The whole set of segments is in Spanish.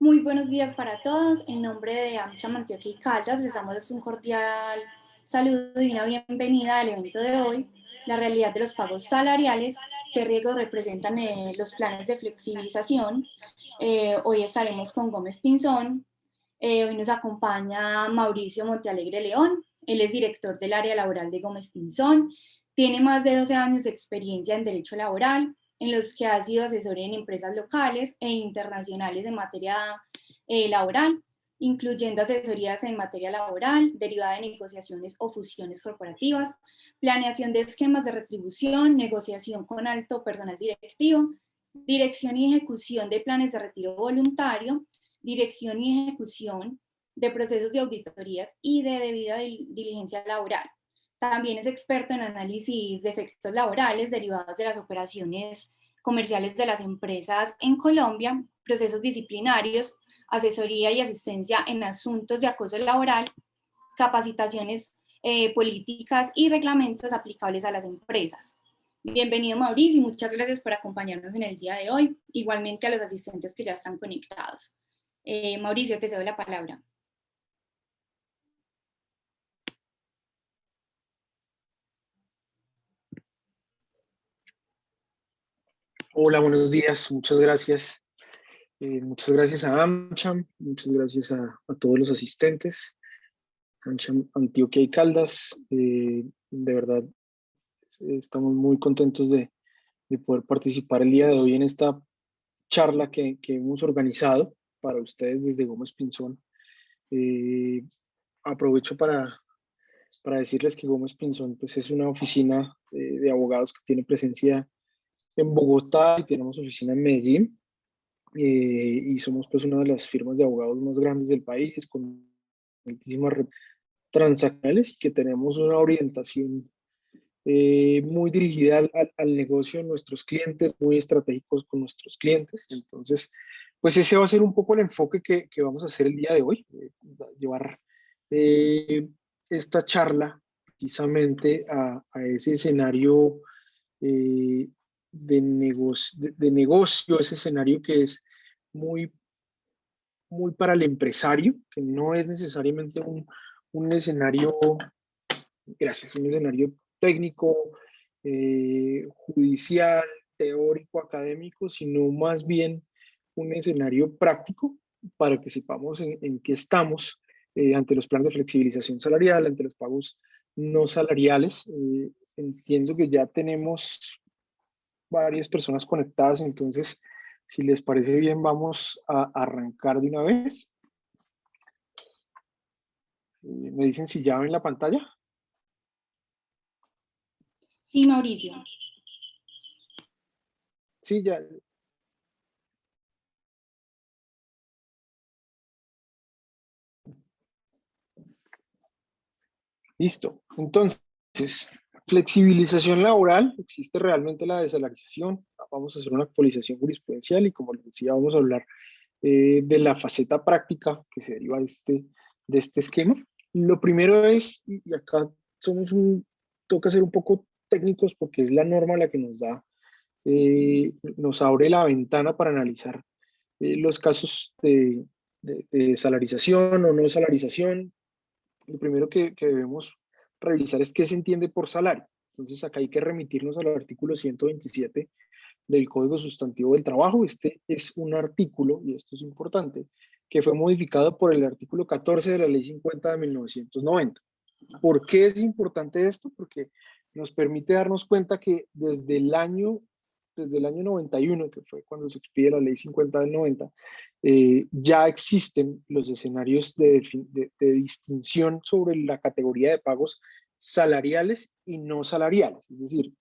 Muy buenos días para todos. En nombre de AmCham Antioquia y Caldas, les damos un cordial saludo y una bienvenida al evento de hoy, la realidad de los pagos salariales, qué riesgos representan los planes de flexibilización. Hoy estaremos con Gómez Pinzón. Hoy nos acompaña Mauricio Montealegre León. Él es director del área laboral de Gómez Pinzón. Tiene más de 12 años de experiencia en derecho laboral, en los que ha sido asesor en empresas locales e internacionales en materia laboral, incluyendo asesorías en materia laboral, derivada de negociaciones o fusiones corporativas, planeación de esquemas de retribución, negociación con alto personal directivo, dirección y ejecución de planes de retiro voluntario, dirección y ejecución de procesos de auditorías y de debida diligencia laboral. También es experto en análisis de efectos laborales derivados de las operaciones comerciales de las empresas en Colombia, procesos disciplinarios, asesoría y asistencia en asuntos de acoso laboral, capacitaciones políticas y reglamentos aplicables a las empresas. Bienvenido, Mauricio, y muchas gracias por acompañarnos en el día de hoy, igualmente a los asistentes que ya están conectados. Mauricio, te cedo la palabra. Hola, buenos días, muchas gracias. Muchas gracias a AmCham, muchas gracias a todos los asistentes, AmCham Antioquia y Caldas. De verdad, estamos muy contentos de poder participar el día de hoy en esta charla que hemos organizado para ustedes desde Gómez Pinzón. Aprovecho para decirles que Gómez Pinzón pues, es una oficina de abogados que tiene presencia en Bogotá y tenemos oficina en Medellín. Y somos pues una de las firmas de abogados más grandes del país, con altísimas transaccionales, y que tenemos una orientación muy dirigida al negocio de nuestros clientes, muy estratégicos con nuestros clientes. Entonces, pues ese va a ser un poco el enfoque que vamos a hacer el día de hoy, llevar esta charla precisamente a ese escenario de negocio, ese escenario que es muy, muy para el empresario, que no es necesariamente un escenario, gracias, un escenario técnico, judicial, teórico, académico, sino más bien un escenario práctico para que sepamos en qué estamos ante los planes de flexibilización salarial, ante los pagos no salariales. Entiendo que ya tenemos varias personas conectadas, entonces, si les parece bien, vamos a arrancar de una vez. ¿Me dicen si ya ven la pantalla? Sí, Mauricio. Sí, ya. Listo. Entonces, flexibilización laboral, existe realmente la desalarización. Vamos a hacer una actualización jurisprudencial y, como les decía, vamos a hablar de la faceta práctica que se deriva de este esquema. Lo primero es, y acá toca ser un poco técnicos porque es la norma la que nos abre la ventana para analizar los casos de salarización o no salarización. Lo primero que debemos revisar es qué se entiende por salario. Entonces acá hay que remitirnos al artículo 127 del Código Sustantivo del Trabajo. Este es un artículo, y esto es importante, que fue modificado por el artículo 14 de la Ley 50 de 1990. ¿Por qué es importante esto? Porque nos permite darnos cuenta que desde el año 91, que fue cuando se expide la Ley 50 del 90, ya existen los escenarios de distinción sobre la categoría de pagos salariales y no salariales. Es decir,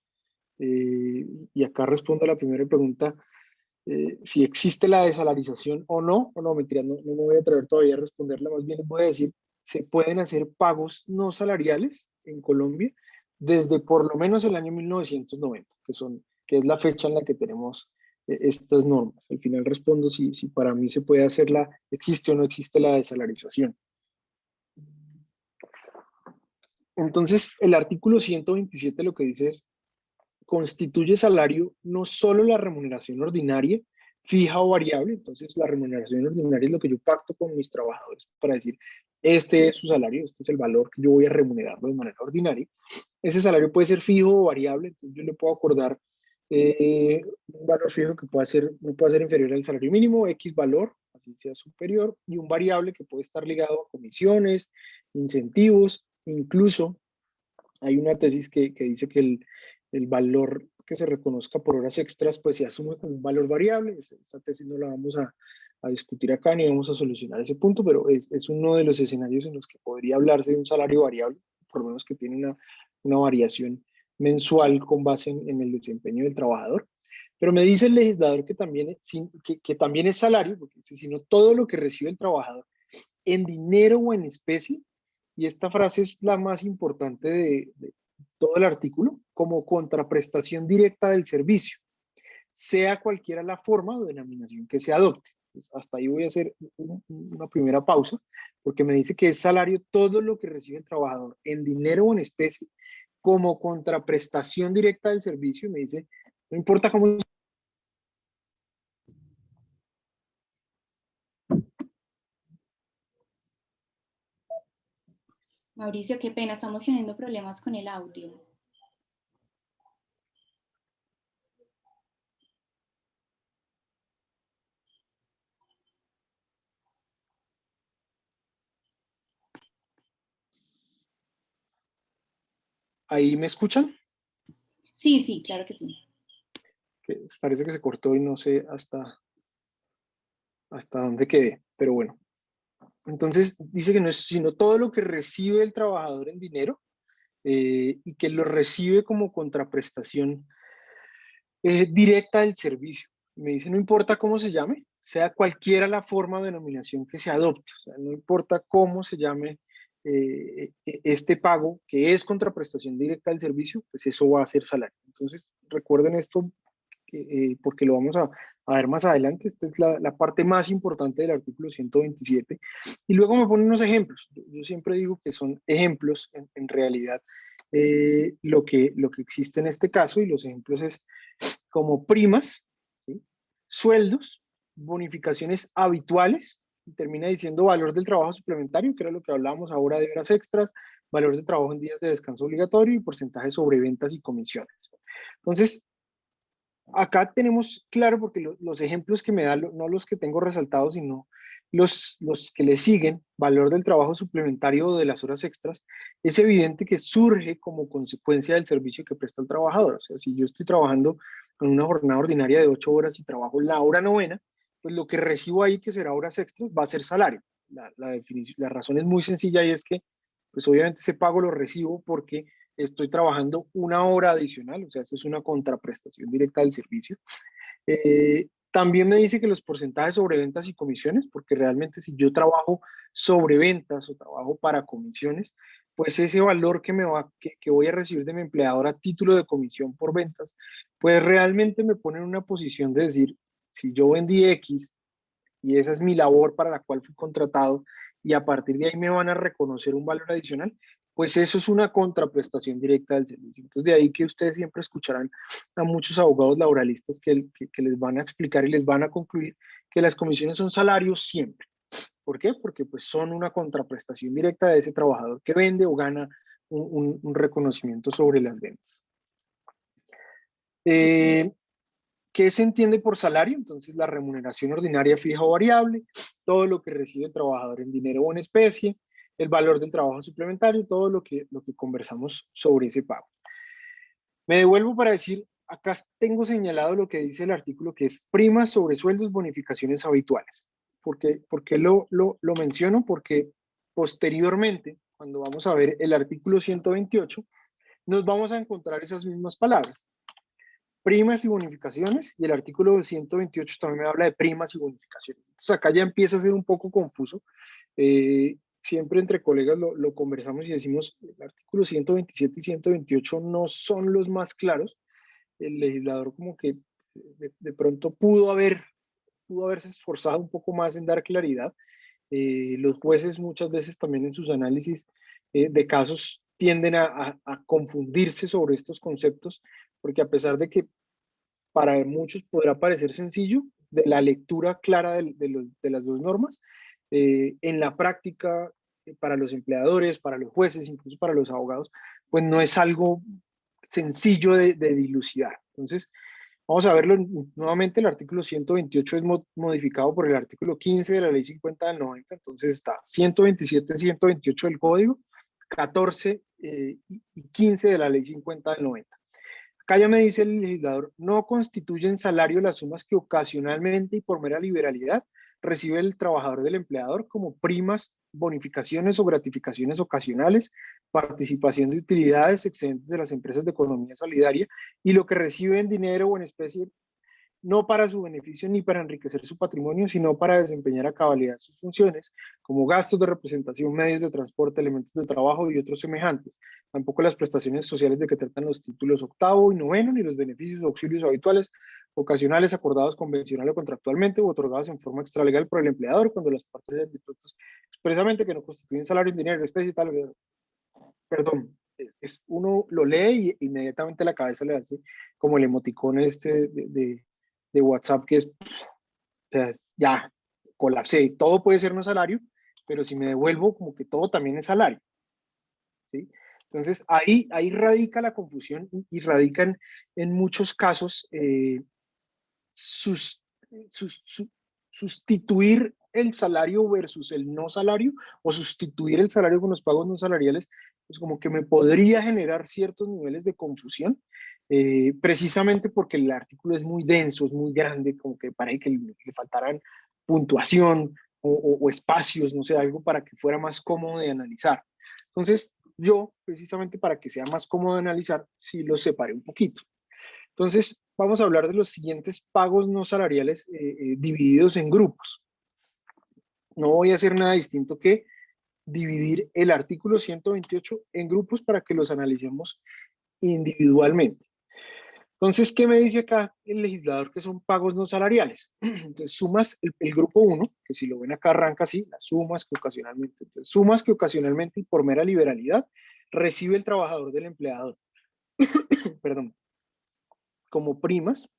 y acá respondo a la primera pregunta, si existe la desalarización o no, mentira, no me voy a atrever todavía a responderla, más bien les voy a decir, se pueden hacer pagos no salariales en Colombia desde por lo menos el año 1990, que es la fecha en la que tenemos estas normas. Al final respondo si para mí se puede hacer existe o no existe la desalarización. Entonces, el artículo 127 lo que dice es, constituye salario no solo la remuneración ordinaria, fija o variable. Entonces, la remuneración ordinaria es lo que yo pacto con mis trabajadores para decir, este es su salario, este es el valor que yo voy a remunerarlo de manera ordinaria. Ese salario puede ser fijo o variable, entonces yo le puedo acordar un valor fijo que pueda ser, no puede ser inferior al salario mínimo, X valor, así sea superior, y un variable que puede estar ligado a comisiones, incentivos, incluso hay una tesis que dice que el valor que se reconozca por horas extras, pues se asume como un valor variable. Esa tesis no la vamos a discutir acá ni vamos a solucionar ese punto, pero es uno de los escenarios en los que podría hablarse de un salario variable, por lo menos que tiene una variación mensual con base en el desempeño del trabajador. Pero me dice el legislador que también es salario, porque dice, sino todo lo que recibe el trabajador en dinero o en especie, y esta frase es la más importante de todo el artículo, como contraprestación directa del servicio, sea cualquiera la forma o denominación que se adopte. Entonces, hasta ahí voy a hacer una primera pausa, porque me dice que es salario todo lo que recibe el trabajador en dinero o en especie, como contraprestación directa del servicio. Me dice, no importa cómo. Mauricio, qué pena, estamos teniendo problemas con el audio. ¿Ahí me escuchan? Sí, sí, claro que sí. Que parece que se cortó y no sé hasta dónde quedé, pero bueno. Entonces dice que no es sino todo lo que recibe el trabajador en dinero y que lo recibe como contraprestación directa del servicio. Me dice, no importa cómo se llame, sea cualquiera la forma o denominación que se adopte, o sea, no importa cómo se llame este pago, que es contraprestación directa del servicio, pues eso va a ser salario. Entonces, recuerden esto porque lo vamos a ver más adelante. Esta es la parte más importante del artículo 127. Y luego me ponen unos ejemplos. Yo siempre digo que son ejemplos en realidad lo que existe en este caso, y los ejemplos es como primas, ¿sí? Sueldos, bonificaciones habituales, y termina diciendo valor del trabajo suplementario, que era lo que hablábamos ahora de horas extras, valor de trabajo en días de descanso obligatorio y porcentaje sobre ventas y comisiones. Entonces, acá tenemos claro, porque los ejemplos que me da, no los que tengo resaltados, sino los que le siguen, valor del trabajo suplementario o de las horas extras, es evidente que surge como consecuencia del servicio que presta el trabajador. O sea, si yo estoy trabajando en una jornada ordinaria de 8 horas y trabajo la hora novena, pues lo que recibo ahí, que será horas extras, va a ser salario. La razón es muy sencilla, y es que, pues obviamente ese pago lo recibo porque estoy trabajando una hora adicional, o sea, eso es una contraprestación directa del servicio. También me dice que los porcentajes sobre ventas y comisiones, porque realmente si yo trabajo sobre ventas o trabajo para comisiones, pues ese valor que voy a recibir de mi empleador a título de comisión por ventas, pues realmente me pone en una posición de decir, si yo vendí X y esa es mi labor para la cual fui contratado, y a partir de ahí me van a reconocer un valor adicional, pues eso es una contraprestación directa del servicio. Entonces, de ahí que ustedes siempre escucharán a muchos abogados laboralistas que les van a explicar y les van a concluir que las comisiones son salarios siempre. ¿Por qué? Porque pues son una contraprestación directa de ese trabajador que vende o gana un reconocimiento sobre las ventas. Eh, ¿Qué se entiende por salario? Entonces, la remuneración ordinaria fija o variable, todo lo que recibe el trabajador en dinero o en especie, el valor del trabajo suplementario, todo lo que conversamos sobre ese pago. Me devuelvo para decir, acá tengo señalado lo que dice el artículo, que es primas sobre sueldos, bonificaciones habituales. ¿Por qué lo menciono? Porque posteriormente, cuando vamos a ver el artículo 128, nos vamos a encontrar esas mismas palabras, primas y bonificaciones, y el artículo 128 también me habla de primas y bonificaciones. Entonces acá ya empieza a ser un poco confuso. Siempre entre colegas lo conversamos y decimos, el artículo 127 y 128 no son los más claros. El legislador como que de pronto pudo haberse esforzado un poco más en dar claridad. Los jueces muchas veces también en sus análisis de casos tienden a confundirse sobre estos conceptos, porque a pesar de que para muchos podrá parecer sencillo, de la lectura clara de las dos normas. En la práctica, para los empleadores, para los jueces, incluso para los abogados, pues no es algo sencillo de dilucidar. Entonces, vamos a verlo nuevamente. El artículo 128 es modificado por el artículo 15 de la ley 50 del 90. Entonces está 127, 128 del código, 14 y 15 de la ley 50 del 90. Acá ya me dice el legislador, no constituyen salario las sumas que ocasionalmente y por mera liberalidad recibe el trabajador del empleador como primas, bonificaciones o gratificaciones ocasionales, participación de utilidades excedentes de las empresas de economía solidaria y lo que recibe en dinero o en especie, no para su beneficio ni para enriquecer su patrimonio, sino para desempeñar a cabalidad sus funciones, como gastos de representación, medios de transporte, elementos de trabajo y otros semejantes. Tampoco las prestaciones sociales de que tratan los títulos octavo y noveno, ni los beneficios o auxilios habituales, ocasionales, acordados convencional o contractualmente, o otorgados en forma extralegal por el empleador, cuando las partes sean dispuestas expresamente que no constituyen salario en dinero, especie y tal. Perdón, uno lo lee y inmediatamente la cabeza le hace como el emoticón este de WhatsApp, que es, o sea, ya, colapsé, todo puede ser no salario, pero si me devuelvo, como que todo también es salario, ¿sí? Entonces, ahí radica la confusión y radican en muchos casos sus, sustituir el salario versus el no salario o sustituir el salario con los pagos no salariales, pues como que me podría generar ciertos niveles de confusión, precisamente porque el artículo es muy denso, es muy grande, como que parece que le faltaran puntuación o espacios, no sé, algo para que fuera más cómodo de analizar. Entonces, yo, precisamente para que sea más cómodo de analizar, sí lo separé un poquito. Entonces, vamos a hablar de los siguientes pagos no salariales divididos en grupos. No voy a hacer nada distinto que dividir el artículo 128 en grupos para que los analicemos individualmente. Entonces, ¿qué me dice acá el legislador que son pagos no salariales? Entonces, sumas el grupo 1, que si lo ven acá arranca así, las sumas que ocasionalmente. Entonces, sumas que ocasionalmente y por mera liberalidad recibe el trabajador del empleador. Perdón, como primas,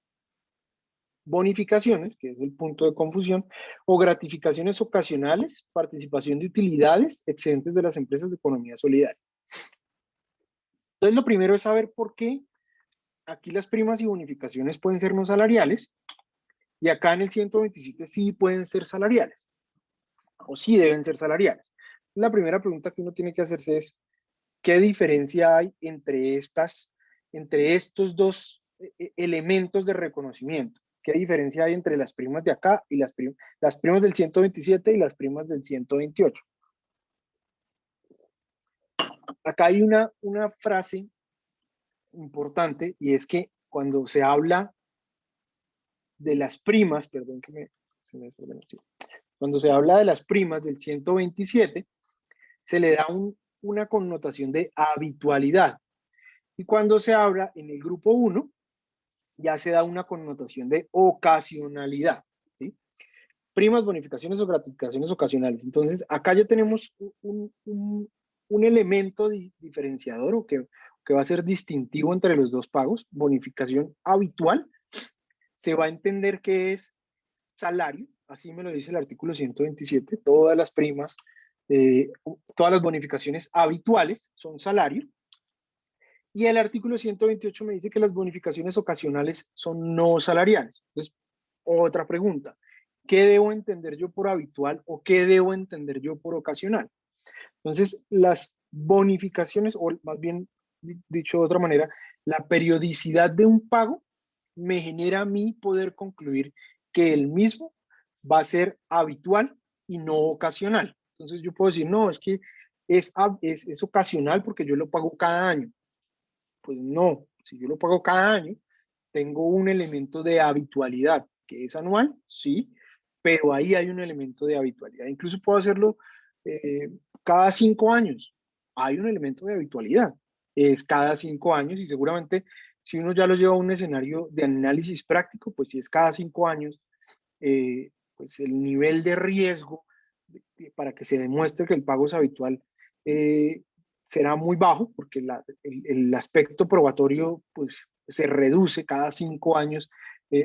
bonificaciones, que es el punto de confusión, o gratificaciones ocasionales, participación de utilidades excedentes de las empresas de economía solidaria. Entonces, lo primero es saber por qué aquí las primas y bonificaciones pueden ser no salariales y acá en el 127 sí pueden ser salariales o sí deben ser salariales. La primera pregunta que uno tiene que hacerse es, ¿qué diferencia hay entre estos dos elementos de reconocimiento? ¿Qué diferencia hay entre las primas de acá y las primas del 127 y las primas del 128? Acá hay una frase importante y es que cuando se habla de las primas, perdón que se me desordenó, sí. Cuando se habla de las primas del 127, se le da una connotación de habitualidad. Y cuando se habla en el grupo 1, ya se da una connotación de ocasionalidad, ¿sí? Primas, bonificaciones o gratificaciones ocasionales. Entonces, acá ya tenemos un elemento diferenciador que va a ser distintivo entre los dos pagos. Bonificación habitual, se va a entender que es salario, así me lo dice el artículo 127, todas las primas, todas las bonificaciones habituales son salario. Y el artículo 128 me dice que las bonificaciones ocasionales son no salariales. Entonces, otra pregunta, ¿qué debo entender yo por habitual o qué debo entender yo por ocasional? Entonces, las bonificaciones, o más bien dicho de otra manera, la periodicidad de un pago me genera a mí poder concluir que el mismo va a ser habitual y no ocasional. Entonces, yo puedo decir, no, es que es ocasional porque yo lo pago cada año. Pues no, si yo lo pago cada año, tengo un elemento de habitualidad, que es anual, sí, pero ahí hay un elemento de habitualidad. Incluso puedo hacerlo eh, cada 5 años. Hay un elemento de habitualidad. Es cada 5 años y seguramente si uno ya lo lleva a un escenario de análisis práctico, pues si es cada 5 años, pues el nivel de riesgo para que se demuestre que el pago es habitual será muy bajo porque el aspecto probatorio pues se reduce cada 5 años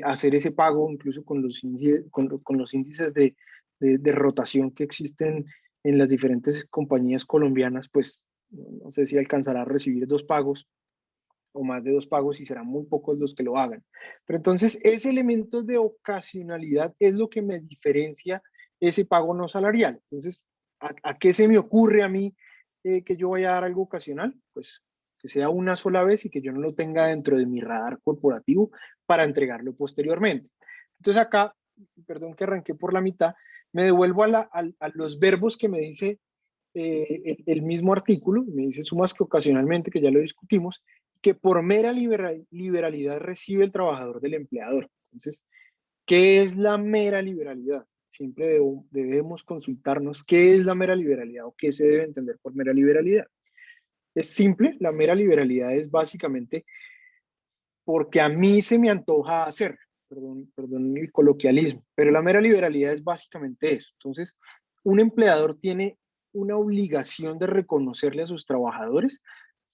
hacer ese pago, incluso con los índices, con los índices de rotación que existen en las diferentes compañías colombianas, pues no sé si alcanzará a recibir 2 pagos o más de 2 pagos y serán muy pocos los que lo hagan. Pero entonces ese elemento de ocasionalidad es lo que me diferencia ese pago no salarial. Entonces, ¿a qué se me ocurre a mí que yo voy a dar algo ocasional? Pues que sea una sola vez y que yo no lo tenga dentro de mi radar corporativo para entregarlo posteriormente. Entonces acá, perdón que arranqué por la mitad, me devuelvo a los verbos que me dice el mismo artículo, me dice sumas que ocasionalmente, que ya lo discutimos, que por mera liberalidad recibe el trabajador del empleador. Entonces, ¿qué es la mera liberalidad? Siempre debemos consultarnos qué es la mera liberalidad o qué se debe entender por mera liberalidad. Es simple, la mera liberalidad es básicamente porque a mí se me antoja hacer, perdón el coloquialismo, pero la mera liberalidad es básicamente eso. Entonces, un empleador tiene una obligación de reconocerle a sus trabajadores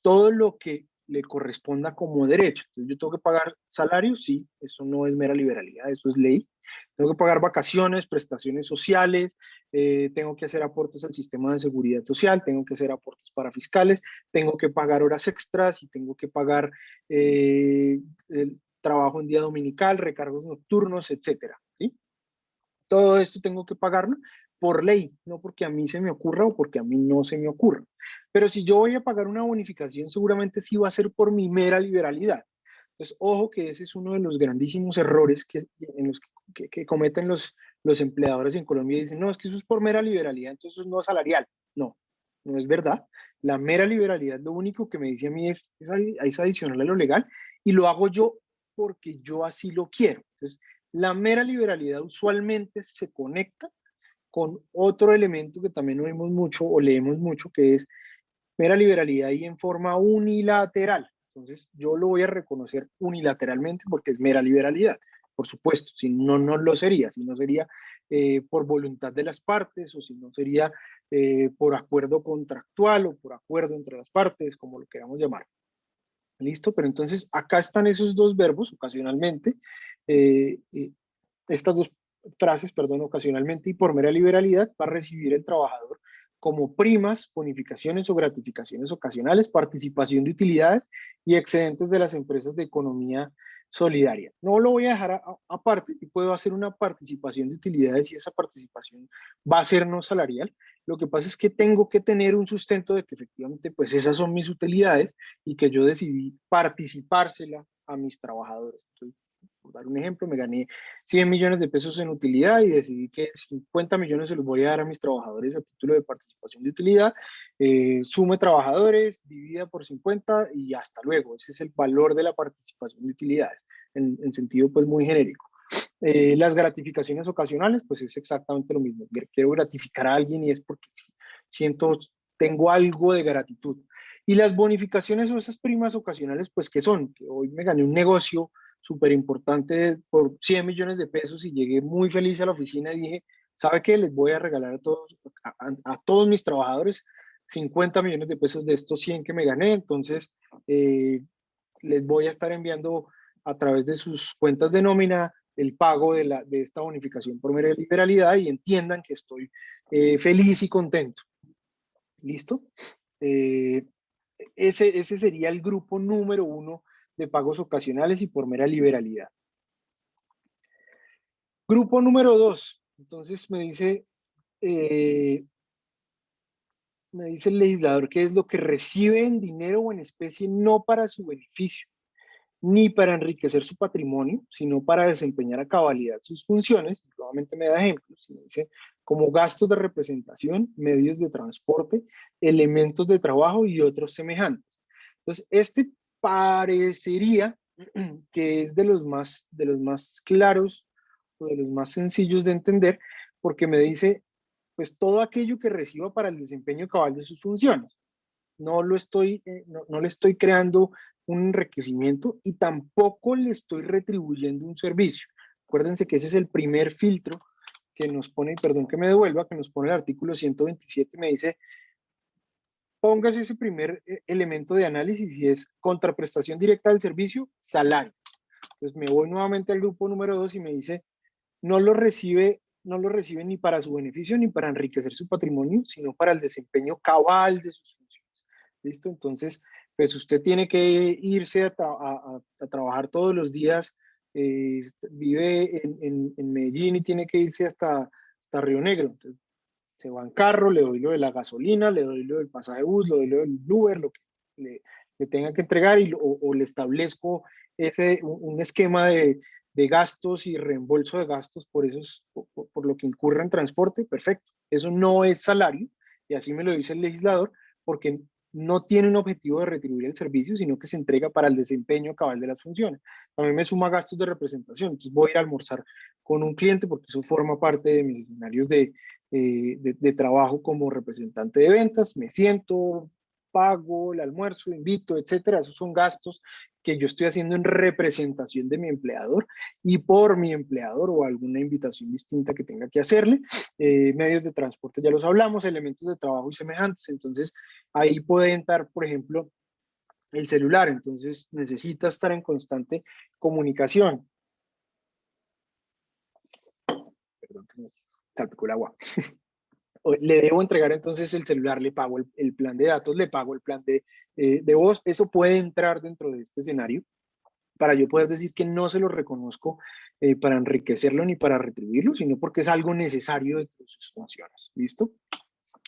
todo lo que le corresponda como derecho. Entonces, yo tengo que pagar salario, sí, eso no es mera liberalidad, eso es ley. Tengo que pagar vacaciones, prestaciones sociales, tengo que hacer aportes al sistema de seguridad social, tengo que hacer aportes para fiscales, tengo que pagar horas extras y tengo que pagar el trabajo en día dominical, recargos nocturnos, etcétera, ¿sí? Todo esto tengo que pagarlo por ley, no porque a mí se me ocurra o porque a mí no se me ocurra. Pero si yo voy a pagar una bonificación, seguramente sí va a ser por mi mera liberalidad. Entonces, ojo que ese es uno de los grandísimos errores en los que cometen los empleadores en Colombia y dicen, no, es que eso es por mera liberalidad, entonces no es salarial. No, no es verdad. La mera liberalidad lo único que me dice a mí es adicional a lo legal y lo hago yo porque yo así lo quiero. Entonces, la mera liberalidad usualmente se conecta con otro elemento que también oímos mucho o leemos mucho, que es mera liberalidad y en forma unilateral. Entonces, yo lo voy a reconocer unilateralmente porque es mera liberalidad. Por supuesto, si no, no lo sería, si no sería por voluntad de las partes o si no sería por acuerdo contractual o por acuerdo entre las partes, como lo queramos llamar. ¿Listo? Pero entonces acá están esos 2 verbos, ocasionalmente, eh, eh, estas 2 frases, perdón, ocasionalmente y por mera liberalidad, va a recibir el trabajador como primas, bonificaciones o gratificaciones ocasionales, participación de utilidades y excedentes de las empresas de economía solidaria. No lo voy a dejar aparte y puedo hacer una participación de utilidades y esa participación va a ser no salarial. Lo que pasa es que tengo que tener un sustento de que efectivamente pues esas son mis utilidades y que yo decidí participársela a mis trabajadores. Entonces, por dar un ejemplo, me gané 100 millones de pesos en utilidad y decidí que 50 millones se los voy a dar a mis trabajadores a título de participación de utilidad. Sume trabajadores, divida por 50 y hasta luego. Ese es el valor de la participación de utilidades en sentido pues muy genérico. Las gratificaciones ocasionales, pues es exactamente lo mismo. Quiero gratificar a alguien y es porque siento, tengo algo de gratitud. Y las bonificaciones o esas primas ocasionales, pues ¿qué son? Que hoy me gané un negocio súper importante por 100 millones de pesos y llegué muy feliz a la oficina y dije, ¿sabe qué? Les voy a regalar a todos mis trabajadores 50 millones de pesos de estos 100 que me gané. Entonces, les voy a estar enviando a través de sus cuentas de nómina el pago de esta bonificación por mera liberalidad y entiendan que estoy feliz y contento. ¿Listo? Eh, ese sería el grupo número 1 de pagos ocasionales y por mera liberalidad. Grupo número 2. Entonces me dice el legislador que es lo que recibe en dinero o en especie no para su beneficio, ni para enriquecer su patrimonio, sino para desempeñar a cabalidad sus funciones. Nuevamente me da ejemplos, me dice como gastos de representación, medios de transporte, elementos de trabajo y otros semejantes. Entonces, este parecería que es de los más claros o de los más sencillos de entender, porque me dice, pues todo aquello que reciba para el desempeño cabal de sus funciones. No le estoy creando un enriquecimiento y tampoco le estoy retribuyendo un servicio. Acuérdense que ese es el primer filtro que nos pone, perdón que me devuelva, que nos pone el artículo 127, me dice, póngase ese primer elemento de análisis y es contraprestación directa del servicio, salario. Entonces me voy nuevamente al grupo número 2 y me dice, no lo recibe ni para su beneficio ni para enriquecer su patrimonio, sino para el desempeño cabal de sus funciones. ¿Listo? Entonces, pues usted tiene que irse a trabajar todos los días, vive en Medellín y tiene que irse hasta Río Negro. Entonces, se va en carro, le doy lo de la gasolina, le doy lo del pasaje de bus, le doy lo del Uber, lo que le tenga que entregar o le establezco un esquema de gastos y reembolso de gastos por lo que incurra en transporte, perfecto. Eso no es salario, y así me lo dice el legislador, porque no tiene un objetivo de retribuir el servicio, sino que se entrega para el desempeño cabal de las funciones. También me suma gastos de representación, entonces voy a ir a almorzar con un cliente porque eso forma parte de mis escenarios de trabajo como representante de ventas, me siento, pago el almuerzo, invito, etcétera. Esos son gastos que yo estoy haciendo en representación de mi empleador y por mi empleador o alguna invitación distinta que tenga que hacerle. Medios de transporte ya los hablamos, elementos de trabajo y semejantes. Entonces, ahí puede entrar, por ejemplo, el celular. Entonces, necesita estar en constante comunicación. Perdón, que me salpicó el agua. Le debo entregar entonces el celular, le pago el plan de datos, le pago el plan de voz. Eso puede entrar dentro de este escenario para yo poder decir que no se lo reconozco para enriquecerlo ni para retribuirlo, sino porque es algo necesario de sus funciones. ¿Listo?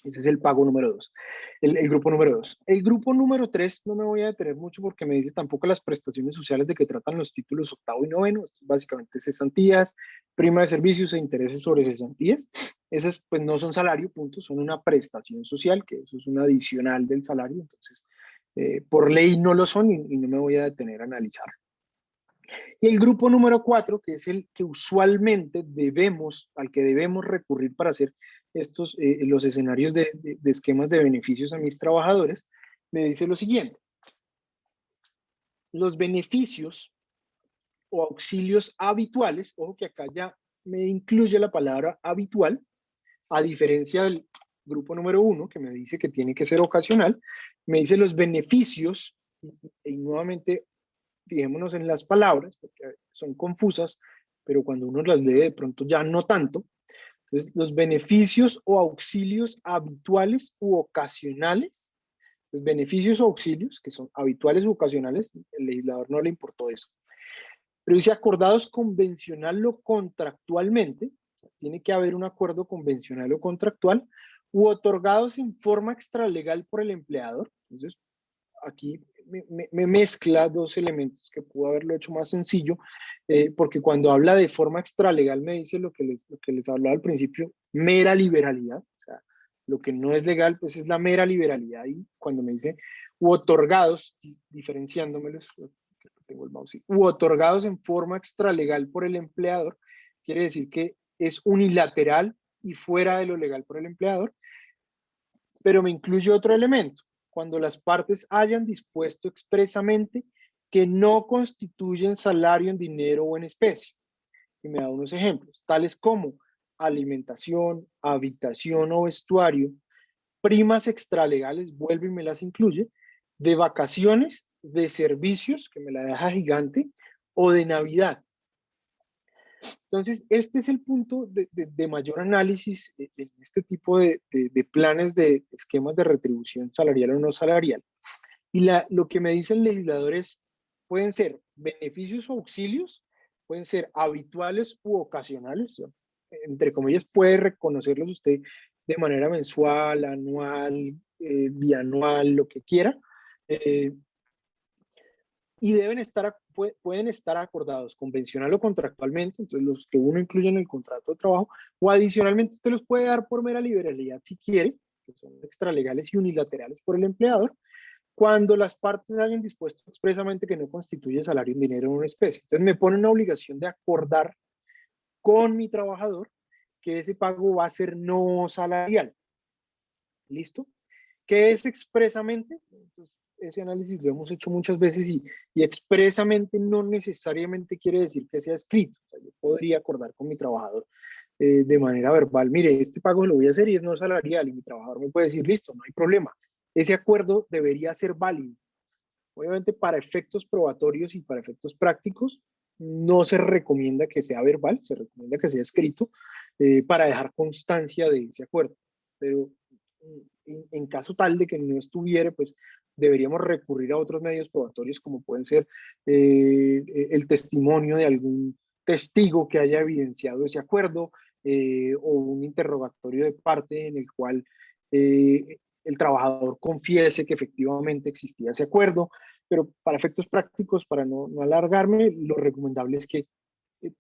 Ese es el pago número 2, el grupo número 2. El grupo número 3 no me voy a detener mucho porque me dice tampoco las prestaciones sociales de que tratan los títulos octavo y noveno. Esto básicamente cesantías, prima de servicios e intereses sobre cesantías. Esas pues no son salario, punto, son una prestación social, que eso es un adicional del salario. Entonces, por ley no lo son y no me voy a detener a analizar. Y el grupo número 4, que es el que usualmente al que debemos recurrir para hacer los escenarios de esquemas de beneficios a mis trabajadores, me dice lo siguiente. Los beneficios o auxilios habituales, ojo que acá ya me incluye la palabra habitual, a diferencia del grupo número 1, que me dice que tiene que ser ocasional, me dice los beneficios, y nuevamente fijémonos en las palabras, porque son confusas, pero cuando uno las lee de pronto ya no tanto. Entonces, los beneficios o auxilios habituales u ocasionales, entonces, beneficios o auxilios que son habituales u ocasionales, el legislador no le importó eso. Pero dice acordados convencional o contractualmente, o sea, tiene que haber un acuerdo convencional o contractual, u otorgados en forma extralegal por el empleador. Entonces, aquí me mezcla dos elementos que pudo haberlo hecho más sencillo, porque cuando habla de forma extralegal me dice lo que les hablaba al principio, mera liberalidad. O sea, lo que no es legal pues es la mera liberalidad, y cuando me dice u otorgados, diferenciándomelos, tengo el mouse, u otorgados en forma extralegal por el empleador, quiere decir que es unilateral y fuera de lo legal por el empleador, pero me incluye otro elemento, cuando las partes hayan dispuesto expresamente que no constituyen salario en dinero o en especie. Y me da unos ejemplos, tales como alimentación, habitación o vestuario, primas extralegales, vuelve y me las incluye, de vacaciones, de servicios, que me la deja gigante, o de Navidad. Entonces, este es el punto de mayor análisis en este tipo de planes de esquemas de retribución salarial o no salarial. Y lo que me dicen legisladores pueden ser beneficios o auxilios, pueden ser habituales u ocasionales, entre comillas, puede reconocerlos usted de manera mensual, anual, bianual, lo que quiera. Y pueden estar acordados convencional o contractualmente, entonces los que uno incluye en el contrato de trabajo, o adicionalmente usted los puede dar por mera liberalidad si quiere, que son extralegales y unilaterales por el empleador, cuando las partes hayan dispuesto expresamente que no constituye salario en dinero o en especie. Entonces me pone una obligación de acordar con mi trabajador que ese pago va a ser no salarial. ¿Listo? ¿Qué es expresamente? Entonces, ese análisis lo hemos hecho muchas veces y expresamente no necesariamente quiere decir que sea escrito. O sea, yo podría acordar con mi trabajador de manera verbal, mire, este pago lo voy a hacer y es no salarial, y mi trabajador me puede decir, listo, no hay problema. Ese acuerdo debería ser válido. Obviamente para efectos probatorios y para efectos prácticos, no se recomienda que sea verbal, se recomienda que sea escrito para dejar constancia de ese acuerdo. Pero en caso tal de que no estuviera, pues deberíamos recurrir a otros medios probatorios como pueden ser el testimonio de algún testigo que haya evidenciado ese acuerdo o un interrogatorio de parte en el cual el trabajador confiese que efectivamente existía ese acuerdo, pero para efectos prácticos, para no alargarme, lo recomendable es que eh,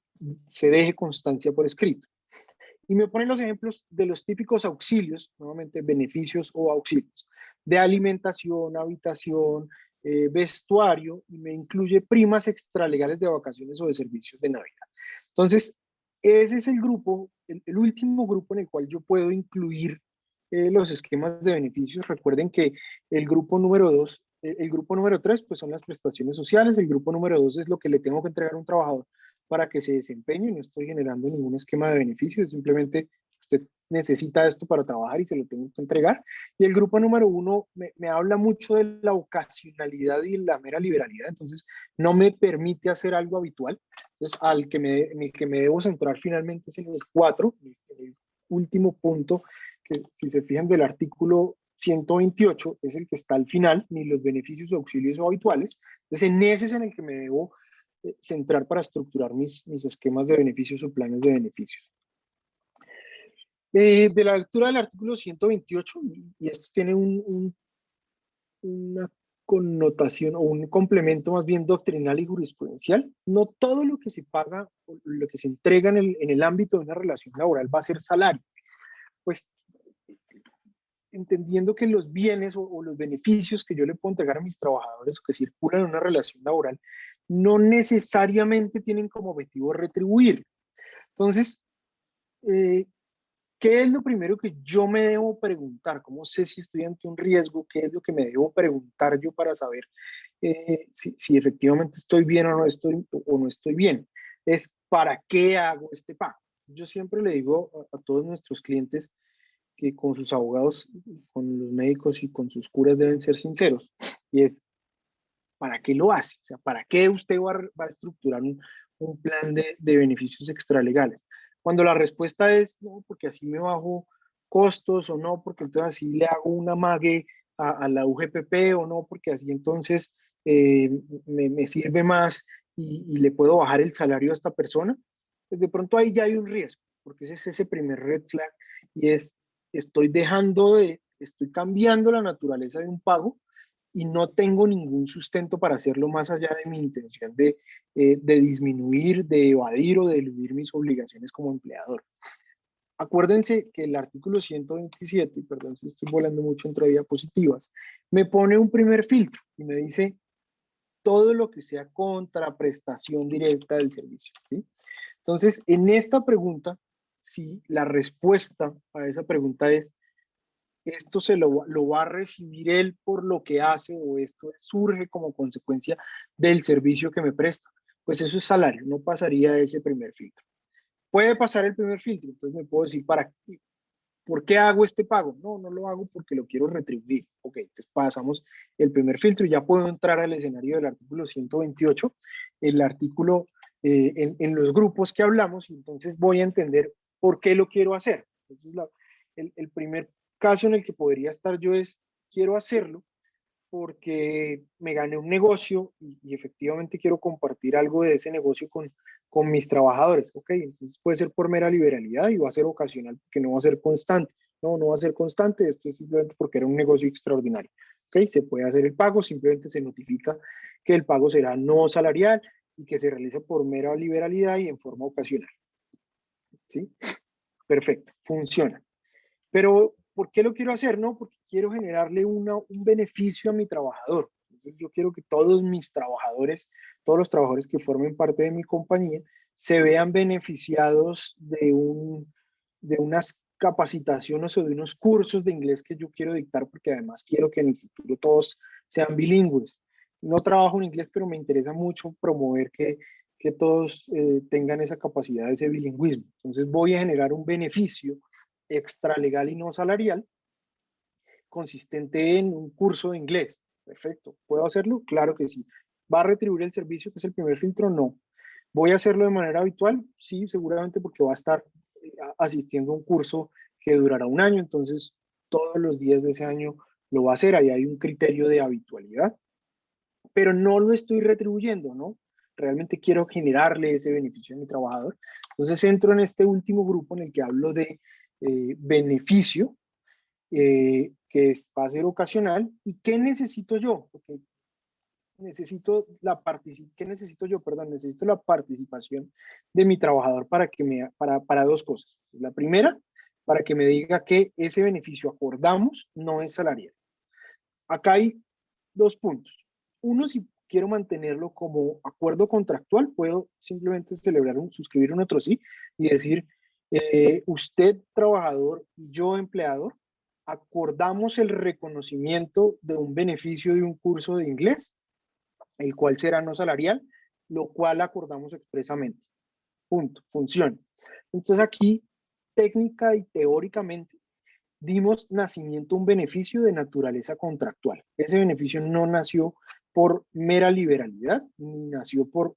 se deje constancia por escrito. Y me ponen los ejemplos de los típicos auxilios, nuevamente beneficios o auxilios, de alimentación, habitación, vestuario, y me incluye primas extralegales de vacaciones o de servicios de Navidad. Entonces, ese es el grupo, el último grupo en el cual yo puedo incluir los esquemas de beneficios. Recuerden que el grupo número 2, el grupo número 3, pues son las prestaciones sociales, el grupo número 2 es lo que le tengo que entregar a un trabajador para que se desempeñe, no estoy generando ningún esquema de beneficios, simplemente usted necesita esto para trabajar y se lo tengo que entregar. Y el grupo número 1 me habla mucho de la ocasionalidad y la mera liberalidad, entonces no me permite hacer algo habitual. Entonces, el que me debo centrar finalmente es en el 4, en el último punto, que si se fijan del artículo 128, es el que está al final, ni los beneficios o auxilios o habituales. Entonces, en ese es en el que me debo centrar para estructurar mis esquemas de beneficios o planes de beneficios. De la lectura del artículo 128, y esto tiene una connotación o un complemento más bien doctrinal y jurisprudencial, no todo lo que se paga o lo que se entrega en el ámbito de una relación laboral va a ser salario. Pues entendiendo que los bienes o los beneficios que yo le puedo entregar a mis trabajadores o que circulan en una relación laboral no necesariamente tienen como objetivo retribuir. Entonces, eh, ¿qué es lo primero que yo me debo preguntar? ¿Cómo sé si estoy ante un riesgo? ¿Qué es lo que me debo preguntar yo para saber si efectivamente estoy bien o no estoy bien? Es ¿para qué hago este pago? Yo siempre le digo a todos nuestros clientes que con sus abogados, con los médicos y con sus curas deben ser sinceros. Y es, ¿para qué lo hace? O sea, ¿para qué usted va a estructurar un plan de beneficios extralegales? Cuando la respuesta es no, porque así me bajo costos, o no, porque entonces así le hago una mague a la UGPP, o no, porque así entonces me sirve más y le puedo bajar el salario a esta persona, pues de pronto ahí ya hay un riesgo, porque ese es ese primer red flag y es, estoy cambiando la naturaleza de un pago y no tengo ningún sustento para hacerlo más allá de mi intención de disminuir, de evadir o de eludir mis obligaciones como empleador. Acuérdense que el artículo 127, perdón si estoy volando mucho entre diapositivas, me pone un primer filtro y me dice todo lo que sea contraprestación directa del servicio, ¿sí? Entonces, en esta pregunta, si la respuesta a esa pregunta es esto lo va a recibir él por lo que hace o esto surge como consecuencia del servicio que me presta, pues eso es salario, no pasaría ese primer filtro. Puede pasar el primer filtro, entonces me puedo decir, ¿por qué hago este pago? No lo hago porque lo quiero retribuir. Ok, entonces pasamos el primer filtro y ya puedo entrar al escenario del artículo 128, el artículo en los grupos que hablamos, y entonces voy a entender por qué lo quiero hacer. Entonces, el primer caso en el que podría estar yo es, quiero hacerlo porque me gané un negocio y efectivamente quiero compartir algo de ese negocio con mis trabajadores. Ok, entonces puede ser por mera liberalidad y va a ser ocasional porque no va a ser constante. No va a ser constante, esto es simplemente porque era un negocio extraordinario. Ok, se puede hacer el pago, simplemente se notifica que el pago será no salarial y que se realiza por mera liberalidad y en forma ocasional. ¿Sí? Perfecto, funciona. Pero, ¿por qué lo quiero hacer? No, porque quiero generarle un beneficio a mi trabajador. Entonces, yo quiero que todos mis trabajadores, todos los trabajadores que formen parte de mi compañía, se vean beneficiados de unas capacitaciones o de unos cursos de inglés que yo quiero dictar, porque además quiero que en el futuro todos sean bilingües. No trabajo en inglés, pero me interesa mucho promover que todos tengan esa capacidad, ese bilingüismo. Entonces voy a generar un beneficio extralegal y no salarial consistente en un curso de inglés. Perfecto. ¿Puedo hacerlo? Claro que sí. ¿Va a retribuir el servicio, que es el primer filtro? No. ¿Voy a hacerlo de manera habitual? Sí, seguramente porque va a estar asistiendo a un curso que durará un año, entonces todos los días de ese año lo va a hacer, ahí hay un criterio de habitualidad, pero no lo estoy retribuyendo, ¿no? Realmente quiero generarle ese beneficio a mi trabajador. Entonces entro en este último grupo en el que hablo de beneficio, que va a ser ocasional. ¿Y qué necesito yo? Porque ¿qué necesito yo? Perdón, necesito la participación de mi trabajador para dos cosas. La primera, para que me diga que ese beneficio acordamos no es salarial. Acá hay dos puntos. Uno, si quiero mantenerlo como acuerdo contractual, puedo simplemente suscribir un otro sí y decir, usted trabajador y yo empleador, acordamos el reconocimiento de un beneficio de un curso de inglés, el cual será no salarial, lo cual acordamos expresamente. Punto, funciona. Entonces aquí, técnica y teóricamente, dimos nacimiento a un beneficio de naturaleza contractual. Ese beneficio no nació por mera liberalidad, ni nació por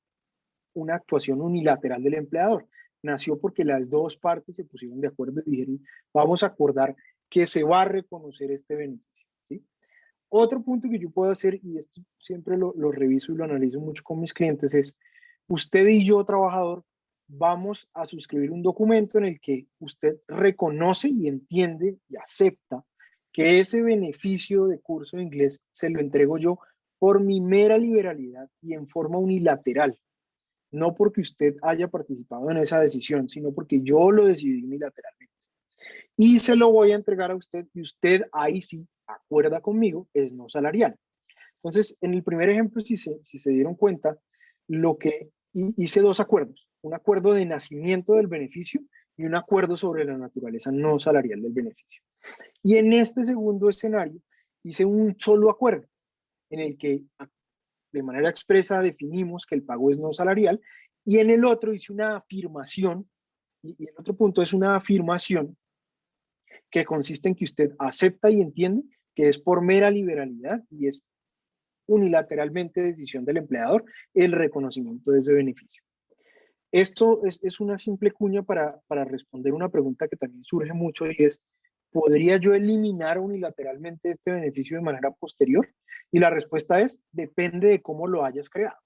una actuación unilateral del empleador. Nació porque las dos partes se pusieron de acuerdo y dijeron, vamos a acordar que se va a reconocer este beneficio. ¿Sí? Otro punto que yo puedo hacer, y esto siempre lo reviso y lo analizo mucho con mis clientes, es usted y yo, trabajador, vamos a suscribir un documento en el que usted reconoce y entiende y acepta que ese beneficio de curso de inglés se lo entrego yo por mi mera liberalidad y en forma unilateral. No porque usted haya participado en esa decisión, sino porque yo lo decidí unilateralmente. Y se lo voy a entregar a usted y usted ahí sí acuerda conmigo, es no salarial. Entonces, en el primer ejemplo, si se dieron cuenta, hice dos acuerdos, un acuerdo de nacimiento del beneficio y un acuerdo sobre la naturaleza no salarial del beneficio. Y en este segundo escenario, hice un solo acuerdo en el que de manera expresa definimos que el pago es no salarial y en el otro hice una afirmación y el otro punto es una afirmación que consiste en que usted acepta y entiende que es por mera liberalidad y es unilateralmente decisión del empleador el reconocimiento de ese beneficio. Esto es una simple cuña para responder una pregunta que también surge mucho y es, ¿podría yo eliminar unilateralmente este beneficio de manera posterior? Y la respuesta es, depende de cómo lo hayas creado.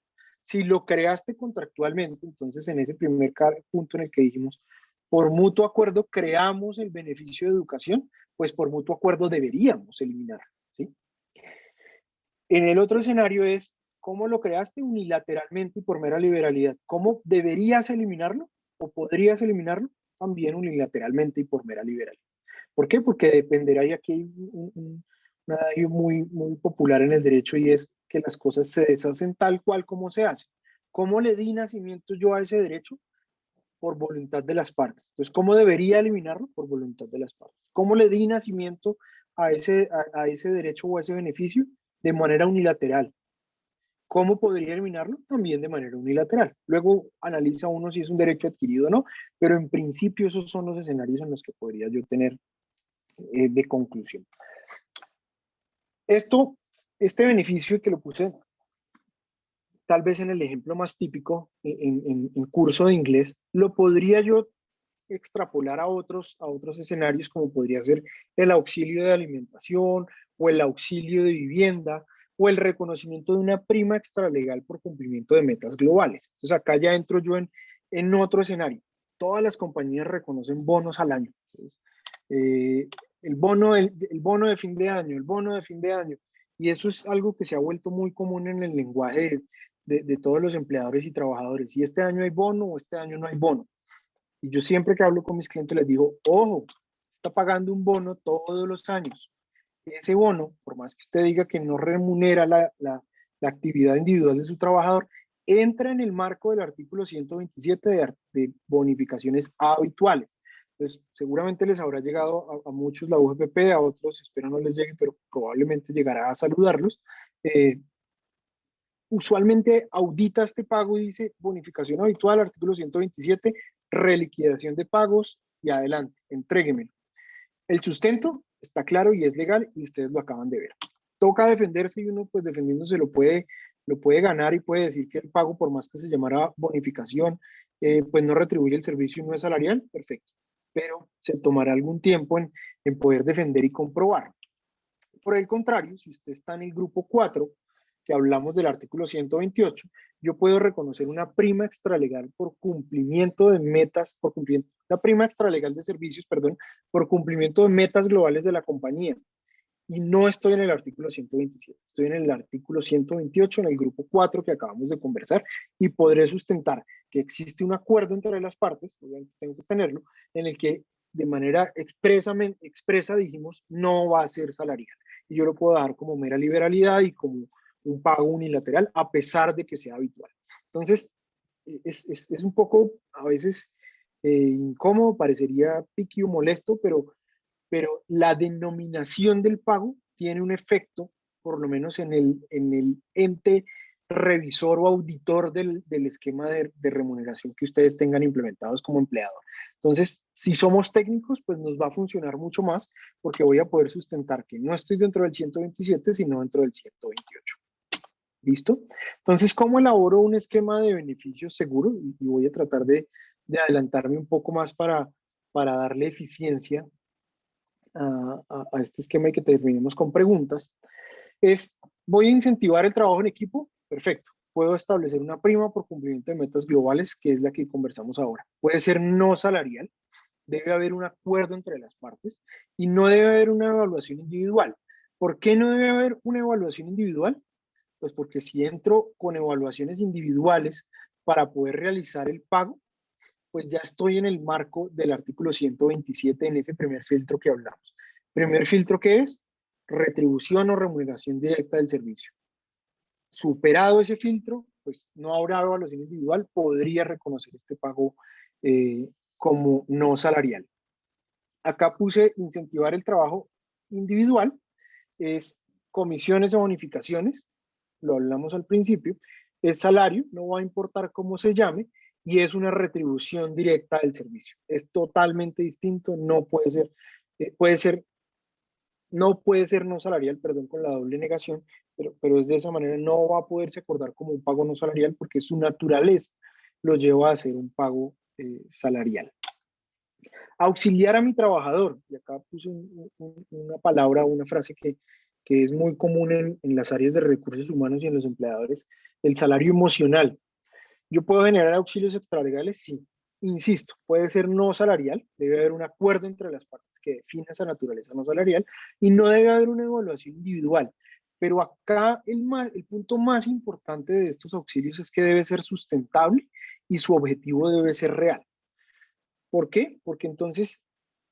Si lo creaste contractualmente, entonces en ese primer punto en el que dijimos, por mutuo acuerdo creamos el beneficio de educación, pues por mutuo acuerdo deberíamos eliminar, ¿sí? En el otro escenario es, ¿cómo lo creaste unilateralmente y por mera liberalidad? ¿Cómo deberías eliminarlo o podrías eliminarlo? También unilateralmente y por mera liberalidad. ¿Por qué? Porque dependerá, y aquí hay un adagio muy popular en el derecho y es que las cosas se deshacen tal cual como se hacen. ¿Cómo le di nacimiento yo a ese derecho? Por voluntad de las partes. Entonces, ¿cómo debería eliminarlo? Por voluntad de las partes. ¿Cómo le di nacimiento a ese derecho o a ese beneficio? De manera unilateral. ¿Cómo podría eliminarlo? También de manera unilateral. Luego analiza uno si es un derecho adquirido o no, pero en principio esos son los escenarios en los que podría yo tener de conclusión. Este beneficio que lo puse tal vez en el ejemplo más típico en curso de inglés, lo podría yo extrapolar a otros escenarios como podría ser el auxilio de alimentación o el auxilio de vivienda o el reconocimiento de una prima extralegal por cumplimiento de metas globales. Entonces acá ya entro yo en otro escenario. Todas las compañías reconocen bonos al año. Entonces, el bono de fin de año, el bono de fin de año. Y eso es algo que se ha vuelto muy común en el lenguaje de todos los empleadores y trabajadores. Y este año hay bono o este año no hay bono. Y yo siempre que hablo con mis clientes les digo, ojo, está pagando un bono todos los años. Ese bono, por más que usted diga que no remunera la actividad individual de su trabajador, entra en el marco del artículo 127 de bonificaciones habituales. Entonces, seguramente les habrá llegado a muchos la UGPP, a otros espero no les llegue, pero probablemente llegará a saludarlos. Usualmente audita este pago y dice bonificación habitual, artículo 127, reliquidación de pagos y adelante, entréguemelo. El sustento está claro y es legal y ustedes lo acaban de ver. Toca defenderse y uno pues defendiéndose lo puede lo puede ganar y puede decir que el pago, por más que se llamara bonificación, pues no retribuye el servicio y no es salarial, perfecto. Pero se tomará algún tiempo en poder defender y comprobar. Por el contrario, si usted está en el grupo 4, que hablamos del artículo 128, yo puedo reconocer una prima extralegal por cumplimiento de metas, por cumplimiento, la prima extralegal de servicios, perdón, por cumplimiento de metas globales de la compañía. Y no estoy en el artículo 127, estoy en el artículo 128, en el grupo 4 que acabamos de conversar, y podré sustentar que existe un acuerdo entre las partes, obviamente tengo que tenerlo, en el que de manera expresa dijimos no va a ser salarial. Y yo lo puedo dar como mera liberalidad y como un pago unilateral, a pesar de que sea habitual. Entonces, es un poco a veces incómodo, parecería piqui o molesto, pero la denominación del pago tiene un efecto, por lo menos en el ente revisor o auditor del esquema de remuneración que ustedes tengan implementados como empleador. Entonces, si somos técnicos, pues nos va a funcionar mucho más porque voy a poder sustentar que no estoy dentro del 127, sino dentro del 128. ¿Listo? Entonces, ¿cómo elaboro un esquema de beneficios seguro? Y voy a tratar de adelantarme un poco más para darle eficiencia a este esquema y que terminemos con preguntas, es, voy a incentivar el trabajo en equipo, perfecto. Puedo establecer una prima por cumplimiento de metas globales, que es la que conversamos ahora. Puede ser no salarial, debe haber un acuerdo entre las partes y no debe haber una evaluación individual. ¿Por qué no debe haber una evaluación individual? Pues porque si entro con evaluaciones individuales para poder realizar el pago, pues ya estoy en el marco del artículo 127 en ese primer filtro que hablamos. Primer filtro que es retribución o remuneración directa del servicio. Superado ese filtro, pues no habrá evaluación individual, podría reconocer este pago como no salarial. Acá puse incentivar el trabajo individual, es comisiones o bonificaciones, lo hablamos al principio, es salario, no va a importar cómo se llame, y es una retribución directa del servicio. Es totalmente distinto, no puede ser, puede ser, no puede ser no salarial, perdón, con la doble negación, pero es de esa manera, no va a poderse acordar como un pago no salarial porque su naturaleza lo lleva a ser un pago salarial. Auxiliar a mi trabajador, y acá puse una palabra, una frase que es muy común en las áreas de recursos humanos y en los empleadores, el salario emocional. ¿Yo puedo generar auxilios extralegales? Sí. Insisto, puede ser no salarial, debe haber un acuerdo entre las partes que define esa naturaleza no salarial y no debe haber una evaluación individual. Pero acá el punto más importante de estos auxilios es que debe ser sustentable y su objetivo debe ser real. ¿Por qué? Porque entonces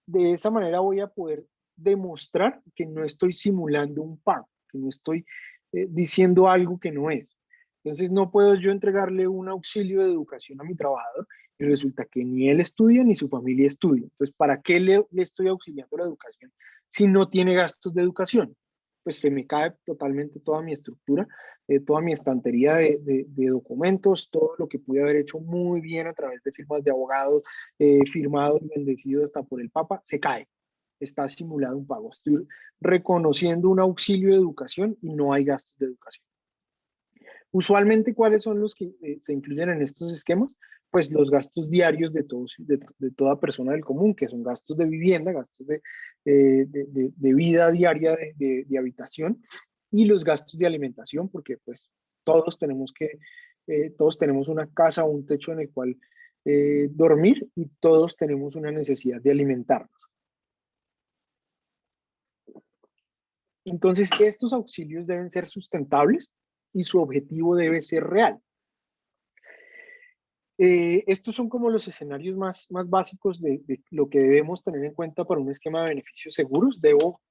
de esa manera voy a poder demostrar que no estoy simulando un pago, que no estoy diciendo algo que no es. Entonces no puedo yo entregarle un auxilio de educación a mi trabajador y resulta que ni él estudia ni su familia estudia. Entonces, ¿para qué le estoy auxiliando la educación si no tiene gastos de educación? Pues se me cae totalmente toda mi estructura, toda mi estantería de documentos, todo lo que pude haber hecho muy bien a través de firmas de abogados, firmado y bendecido hasta por el Papa, se cae. Está simulado un pago. Estoy reconociendo un auxilio de educación y no hay gastos de educación. Usualmente, ¿cuáles son los que se incluyen en estos esquemas? Pues los gastos diarios de toda persona del común, que son gastos de vivienda, gastos de vida diaria de habitación y los gastos de alimentación, porque pues todos tenemos una casa o un techo en el cual dormir y todos tenemos una necesidad de alimentarnos. Entonces, estos auxilios deben ser sustentables y su objetivo debe ser real. Estos son como los escenarios más básicos de lo que debemos tener en cuenta para un esquema de beneficios seguros. Debo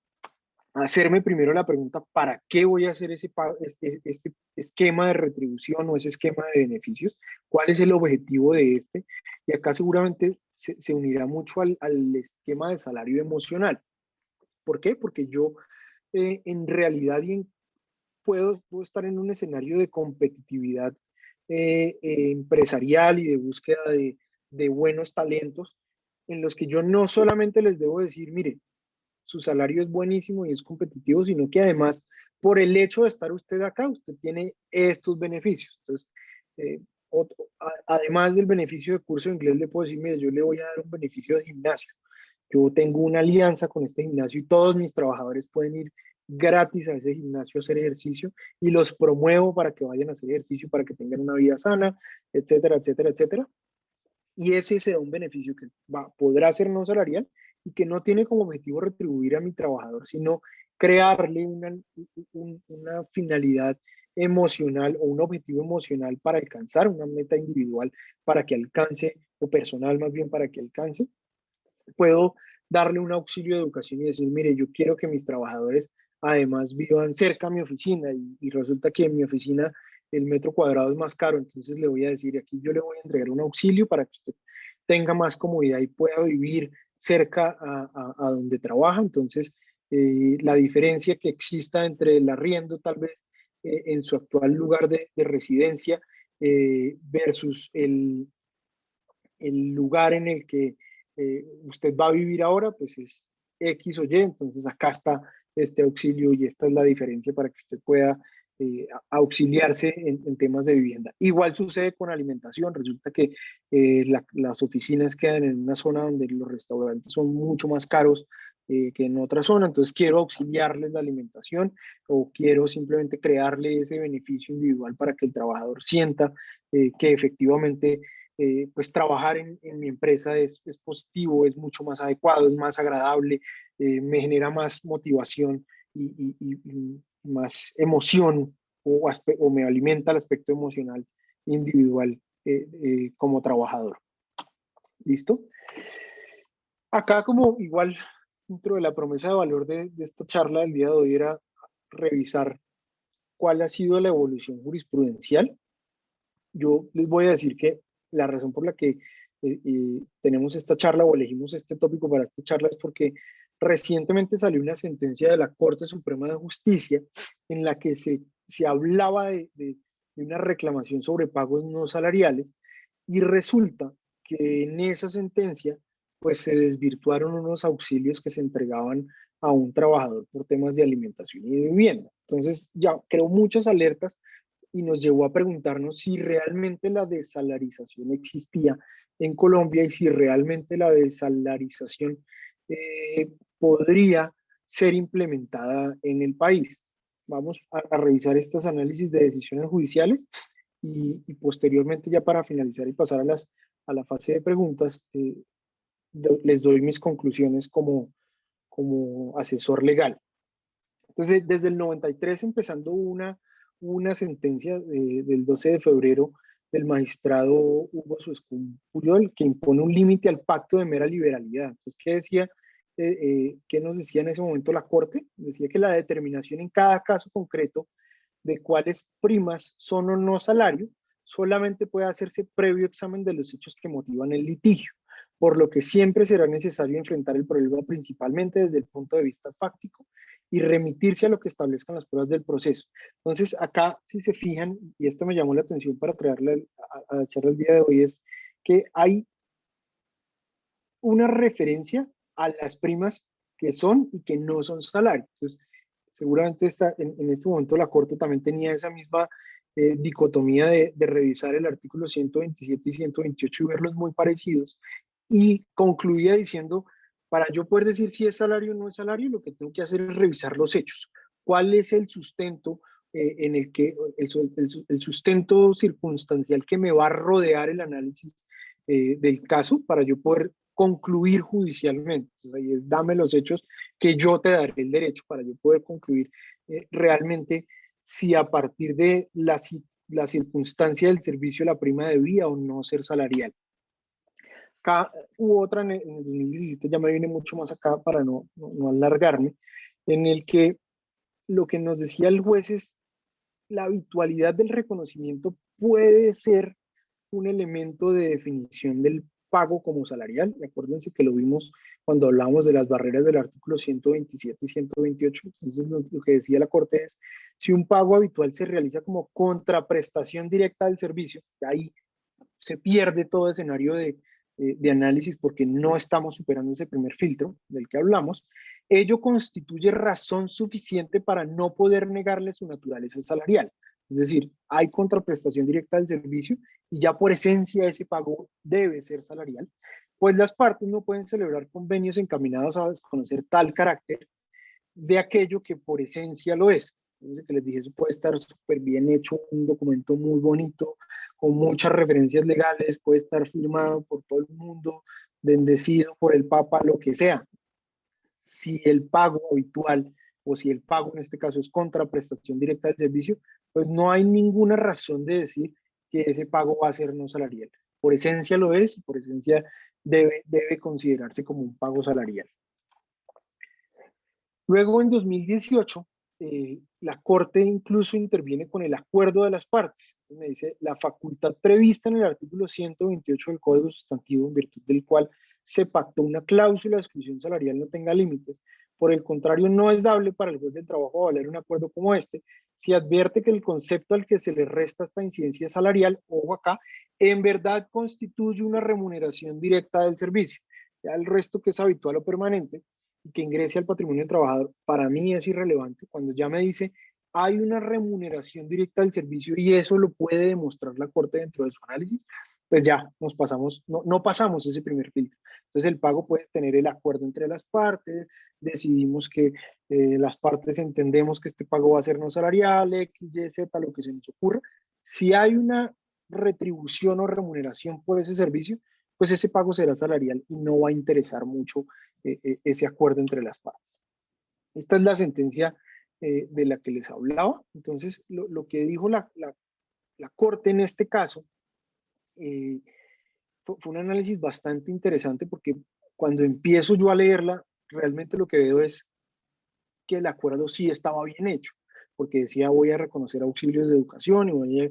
hacerme primero la pregunta, ¿para qué voy a hacer este esquema de retribución o ese esquema de beneficios? ¿Cuál es el objetivo de este? Y acá seguramente se unirá mucho al esquema de salario emocional. ¿Por qué? Porque yo en realidad puedo estar en un escenario de competitividad empresarial y de búsqueda de buenos talentos en los que yo no solamente les debo decir, mire, su salario es buenísimo y es competitivo, sino que además, por el hecho de estar usted acá, usted tiene estos beneficios. Entonces, eh, además del beneficio de curso de inglés, le puedo decir, mire, yo le voy a dar un beneficio de gimnasio. Yo tengo una alianza con este gimnasio y todos mis trabajadores pueden ir gratis a ese gimnasio a hacer ejercicio y los promuevo para que vayan a hacer ejercicio, para que tengan una vida sana, etcétera, etcétera, etcétera. Y ese será un beneficio que podrá ser no salarial y que no tiene como objetivo retribuir a mi trabajador, sino crearle una finalidad emocional o un objetivo emocional para alcanzar una meta individual, para que alcance, o personal más bien para que alcance. Puedo darle un auxilio de educación y decir, mire, yo quiero que mis trabajadores además vivan cerca a mi oficina y resulta que en mi oficina el metro cuadrado es más caro, entonces le voy a decir, aquí yo le voy a entregar un auxilio para que usted tenga más comodidad y pueda vivir cerca a donde trabaja. Entonces, la diferencia que exista entre el arriendo tal vez en su actual lugar de residencia versus el lugar en el que usted va a vivir ahora, pues es X o Y, entonces acá está este auxilio y esta es la diferencia para que usted pueda auxiliarse en temas de vivienda. Igual sucede con alimentación, resulta que las oficinas quedan en una zona donde los restaurantes son mucho más caros que en otra zona, entonces quiero auxiliarles la alimentación o quiero simplemente crearle ese beneficio individual para que el trabajador sienta que efectivamente pues trabajar en mi empresa es positivo, es mucho más adecuado, es más agradable, me genera más motivación y más emoción o me alimenta el aspecto emocional individual como trabajador. ¿Listo? Acá como igual dentro de la promesa de valor de esta charla del día de hoy era revisar cuál ha sido la evolución jurisprudencial. Yo les voy a decir que la razón por la que tenemos esta charla o elegimos este tópico para esta charla es porque recientemente salió una sentencia de la Corte Suprema de Justicia en la que se hablaba de una reclamación sobre pagos no salariales y resulta que en esa sentencia pues se desvirtuaron unos auxilios que se entregaban a un trabajador por temas de alimentación y de vivienda. Entonces ya creó muchas alertas y nos llevó a preguntarnos si realmente la desalarización existía en Colombia y si realmente la desalarización podría ser implementada en el país. Vamos a revisar estos análisis de decisiones judiciales y posteriormente ya para finalizar y pasar a la fase de preguntas, les doy mis conclusiones como asesor legal. Entonces, desde el 93, empezando una sentencia del 12 de febrero del magistrado Hugo Suescún Puyol, que impone un límite al pacto de mera liberalidad. Entonces, ¿qué decía? ¿Qué nos decía en ese momento la Corte? Decía que la determinación en cada caso concreto de cuáles primas son o no salario solamente puede hacerse previo examen de los hechos que motivan el litigio, por lo que siempre será necesario enfrentar el problema principalmente desde el punto de vista fáctico y remitirse a lo que establezcan las pruebas del proceso. Entonces, acá, si se fijan, y esto me llamó la atención para traerle a la charla el día de hoy, es que hay una referencia a las primas que son y que no son salarios. Entonces, seguramente en este momento la Corte también tenía esa misma dicotomía de revisar el artículo 127 y 128 y verlos muy parecidos, y concluía diciendo, para yo poder decir si es salario o no es salario, lo que tengo que hacer es revisar los hechos. ¿Cuál es el sustento en el que, el sustento circunstancial que me va a rodear el análisis del caso para yo poder concluir judicialmente? Entonces ahí es, dame los hechos que yo te daré el derecho para yo poder concluir realmente si a partir de la circunstancia del servicio la prima debía o no ser salarial. Acá hubo otra en el 2017, ya me viene mucho más acá para no alargarme, en el que lo que nos decía el juez es la habitualidad del reconocimiento puede ser un elemento de definición del pago como salarial. Y acuérdense que lo vimos cuando hablábamos de las barreras del artículo 127 y 128. Entonces, lo que decía la Corte es, si un pago habitual se realiza como contraprestación directa del servicio, ahí se pierde todo escenario de análisis porque no estamos superando ese primer filtro del que hablamos, ello constituye razón suficiente para no poder negarle su naturaleza salarial. Es decir, hay contraprestación directa del servicio y ya por esencia ese pago debe ser salarial, pues las partes no pueden celebrar convenios encaminados a desconocer tal carácter de aquello que por esencia lo es. Entonces, que les dije, eso puede estar súper bien hecho, un documento muy bonito, con muchas referencias legales, puede estar firmado por todo el mundo, bendecido por el Papa, lo que sea. Si el pago habitual o si el pago en este caso es contraprestación directa del servicio, pues no hay ninguna razón de decir que ese pago va a ser no salarial. Por esencia lo es y por esencia debe considerarse como un pago salarial. Luego, en 2018, la Corte incluso interviene con el acuerdo de las partes. Me dice, la facultad prevista en el artículo 128 del Código Sustantivo, en virtud del cual se pactó una cláusula de exclusión salarial, no tenga límites. Por el contrario, no es dable para el juez del trabajo valer un acuerdo como este, si advierte que el concepto al que se le resta esta incidencia salarial, ojo acá, en verdad constituye una remuneración directa del servicio. Ya el resto que es habitual o permanente, y que ingrese al patrimonio del trabajador, para mí es irrelevante. Cuando ya me dice hay una remuneración directa del servicio y eso lo puede demostrar la Corte dentro de su análisis, pues ya nos pasamos, no pasamos ese primer filtro. Entonces el pago puede tener el acuerdo entre las partes, decidimos que las partes entendemos que este pago va a ser no salarial, X, Y, Z, lo que se nos ocurra. Si hay una retribución o remuneración por ese servicio, pues ese pago será salarial y no va a interesar mucho ese acuerdo entre las partes. Esta es la sentencia de la que les hablaba. Entonces, lo que dijo la Corte en este caso fue un análisis bastante interesante porque cuando empiezo yo a leerla, realmente lo que veo es que el acuerdo sí estaba bien hecho, porque decía voy a reconocer auxilios de educación y voy a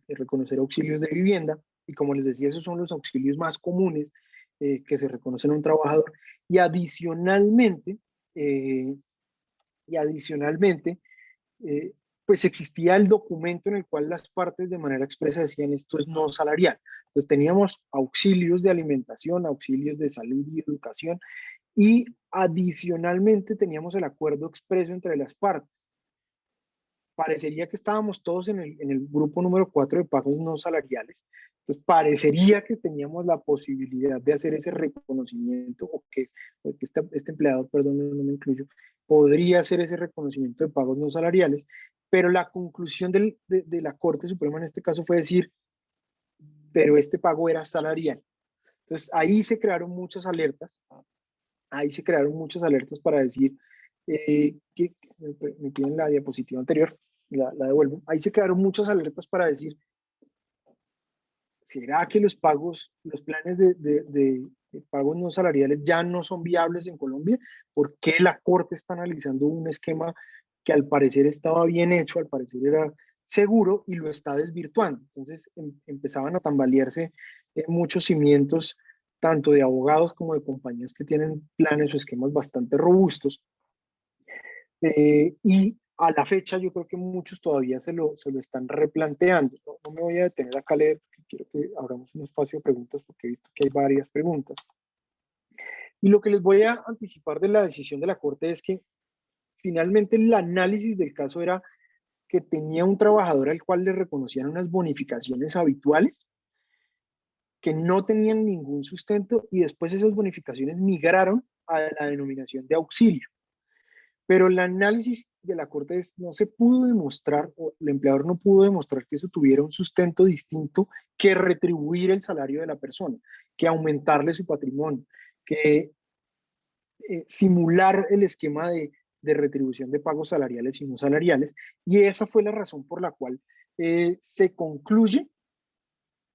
reconocer auxilios de vivienda, y como les decía, esos son los auxilios más comunes que se reconocen a un trabajador, y adicionalmente, eh, y adicionalmente eh, pues existía el documento en el cual las partes de manera expresa decían esto es no salarial. Entonces teníamos auxilios de alimentación, auxilios de salud y educación, y adicionalmente teníamos el acuerdo expreso entre las partes. Parecería que estábamos todos en el grupo número 4 de pagos no salariales. Entonces parecería que teníamos la posibilidad de hacer ese reconocimiento, o que este empleado, perdón, no me incluyo, podría hacer ese reconocimiento de pagos no salariales, pero la conclusión de la Corte Suprema en este caso fue decir, pero este pago era salarial. Entonces ahí se crearon muchas alertas, para decir, que me piden la diapositiva anterior, la devuelvo. Ahí se crearon muchas alertas para decir, ¿será que los pagos, los planes de pagos no salariales ya no son viables en Colombia? ¿Por qué la Corte está analizando un esquema que al parecer estaba bien hecho, al parecer era seguro y lo está desvirtuando? Entonces empezaban a tambalearse muchos cimientos, tanto de abogados como de compañías que tienen planes o esquemas bastante robustos. Y a la fecha yo creo que muchos todavía se lo están replanteando. No me voy a detener acá a leer porque quiero que abramos un espacio de preguntas porque he visto que hay varias preguntas. Y lo que les voy a anticipar de la decisión de la Corte es que finalmente el análisis del caso era que tenía un trabajador al cual le reconocían unas bonificaciones habituales que no tenían ningún sustento y después esas bonificaciones migraron a la denominación de auxilio. Pero el análisis de la Corte no se pudo demostrar, o el empleador no pudo demostrar que eso tuviera un sustento distinto que retribuir el salario de la persona, que aumentarle su patrimonio, que simular el esquema de retribución de pagos salariales y no salariales. Y esa fue la razón por la cual se concluye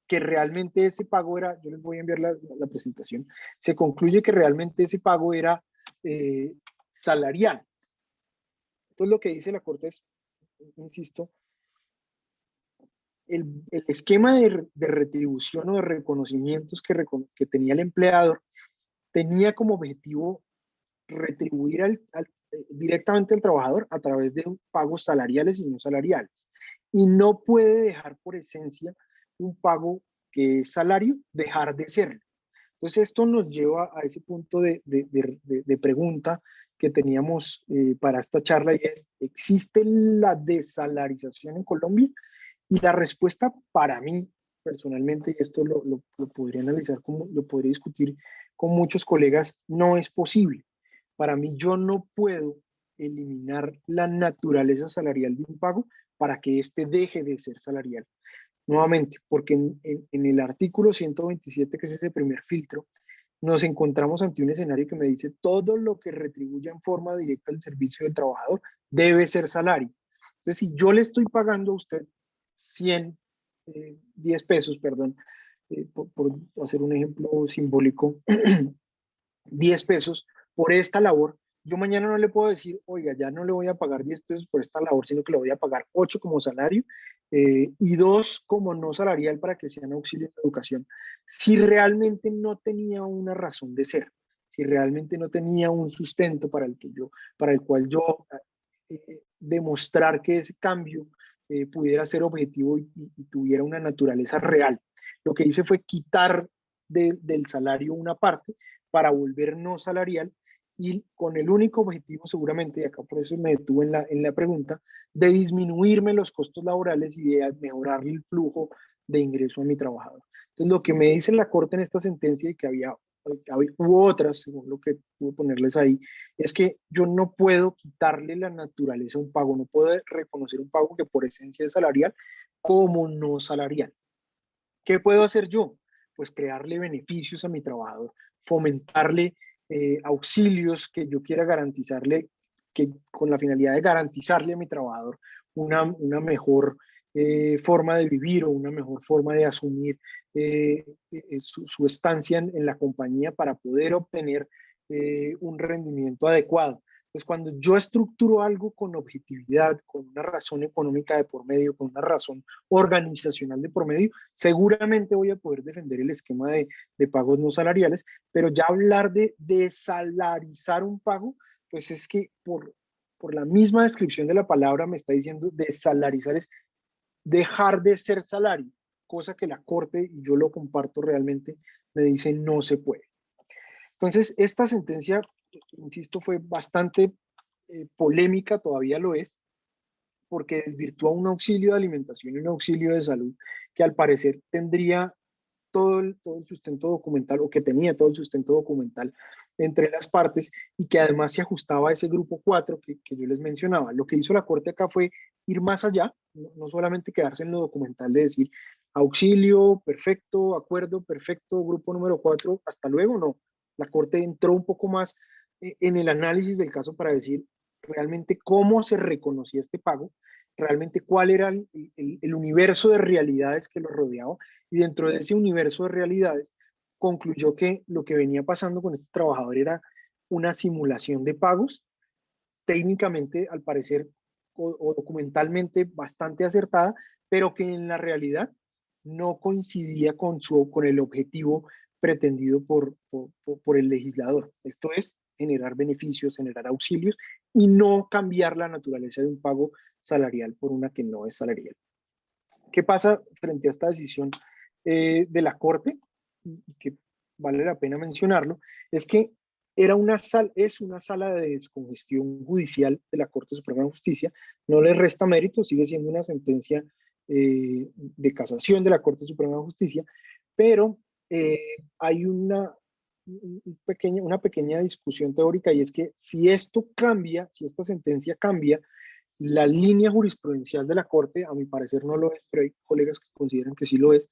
que realmente ese pago era, yo les voy a enviar la presentación, se concluye que realmente ese pago era salarial. Entonces lo que dice la Corte es, insisto, el esquema de retribución o de reconocimientos que tenía el empleador tenía como objetivo retribuir directamente al trabajador a través de pagos salariales y no salariales. Y no puede dejar por esencia un pago que es salario, dejar de serlo. Entonces esto nos lleva a ese punto de pregunta que teníamos para esta charla, y es: ¿existe la desalarización en Colombia? Y la respuesta para mí, personalmente, y esto lo podría analizar, como, lo podría discutir con muchos colegas, no es posible. Para mí, yo no puedo eliminar la naturaleza salarial de un pago para que éste deje de ser salarial. Nuevamente, porque en el artículo 127, que es ese primer filtro, nos encontramos ante un escenario que me dice: todo lo que retribuya en forma directa el servicio del trabajador debe ser salario. Entonces, si yo le estoy pagando a usted 100, 10 pesos, perdón, por hacer un ejemplo simbólico, 10 pesos por esta labor, yo mañana no le puedo decir: oiga, ya no le voy a pagar 10 pesos por esta labor, sino que le voy a pagar 8 como salario, y 2 como no salarial para que sean auxilios de educación. Si realmente no tenía una razón de ser, si realmente no tenía un sustento para el cual yo demostrar que ese cambio pudiera ser objetivo y tuviera una naturaleza real. Lo que hice fue quitar del salario una parte para volver no salarial, y con el único objetivo, seguramente, y acá por eso me detuve en la pregunta, de disminuirme los costos laborales y de mejorar el flujo de ingreso a mi trabajador. Entonces, lo que me dice la Corte en esta sentencia, y que hubo otras, según lo que pude ponerles ahí, es que yo no puedo quitarle la naturaleza a un pago, no puedo reconocer un pago que por esencia es salarial como no salarial. ¿Qué puedo hacer yo? Pues crearle beneficios a mi trabajador, fomentarle auxilios que yo quiera garantizarle, que con la finalidad de garantizarle a mi trabajador una mejor forma de vivir, o una mejor forma de asumir su estancia en la compañía, para poder obtener un rendimiento adecuado. Pues cuando yo estructuro algo con objetividad, con una razón económica de por medio, con una razón organizacional de por medio, seguramente voy a poder defender el esquema de pagos no salariales. Pero ya hablar de salarizar un pago, pues es que por la misma descripción de la palabra me está diciendo: desalarizar es dejar de ser salario, cosa que la Corte, y yo lo comparto realmente, me dice no se puede. Entonces, esta sentencia, insisto, fue bastante polémica, todavía lo es, porque desvirtúa un auxilio de alimentación y un auxilio de salud que al parecer tendría todo el sustento documental, o que tenía todo el sustento documental entre las partes, y que además se ajustaba a ese grupo 4 que yo les mencionaba. Lo que hizo la Corte acá fue ir más allá, no solamente quedarse en lo documental de decir auxilio, perfecto, acuerdo, perfecto, grupo número 4, hasta luego, no. La Corte entró un poco más en el análisis del caso para decir realmente cómo se reconocía este pago, realmente cuál era el universo de realidades que lo rodeaba, y dentro de ese universo de realidades concluyó que lo que venía pasando con este trabajador era una simulación de pagos, técnicamente al parecer o documentalmente bastante acertada, pero que en la realidad no coincidía con el objetivo pretendido por el legislador. Esto es generar beneficios, generar auxilios, y no cambiar la naturaleza de un pago salarial por una que no es salarial. ¿Qué pasa frente a esta decisión de la Corte? Y que vale la pena mencionarlo, es que es una sala de descongestión judicial de la Corte Suprema de Justicia. No le resta mérito, sigue siendo una sentencia de casación de la Corte Suprema de Justicia, pero hay una pequeña discusión teórica, y es que si esto cambia, si esta sentencia cambia la línea jurisprudencial de la Corte, a mi parecer no lo es, pero hay colegas que consideran que sí lo es,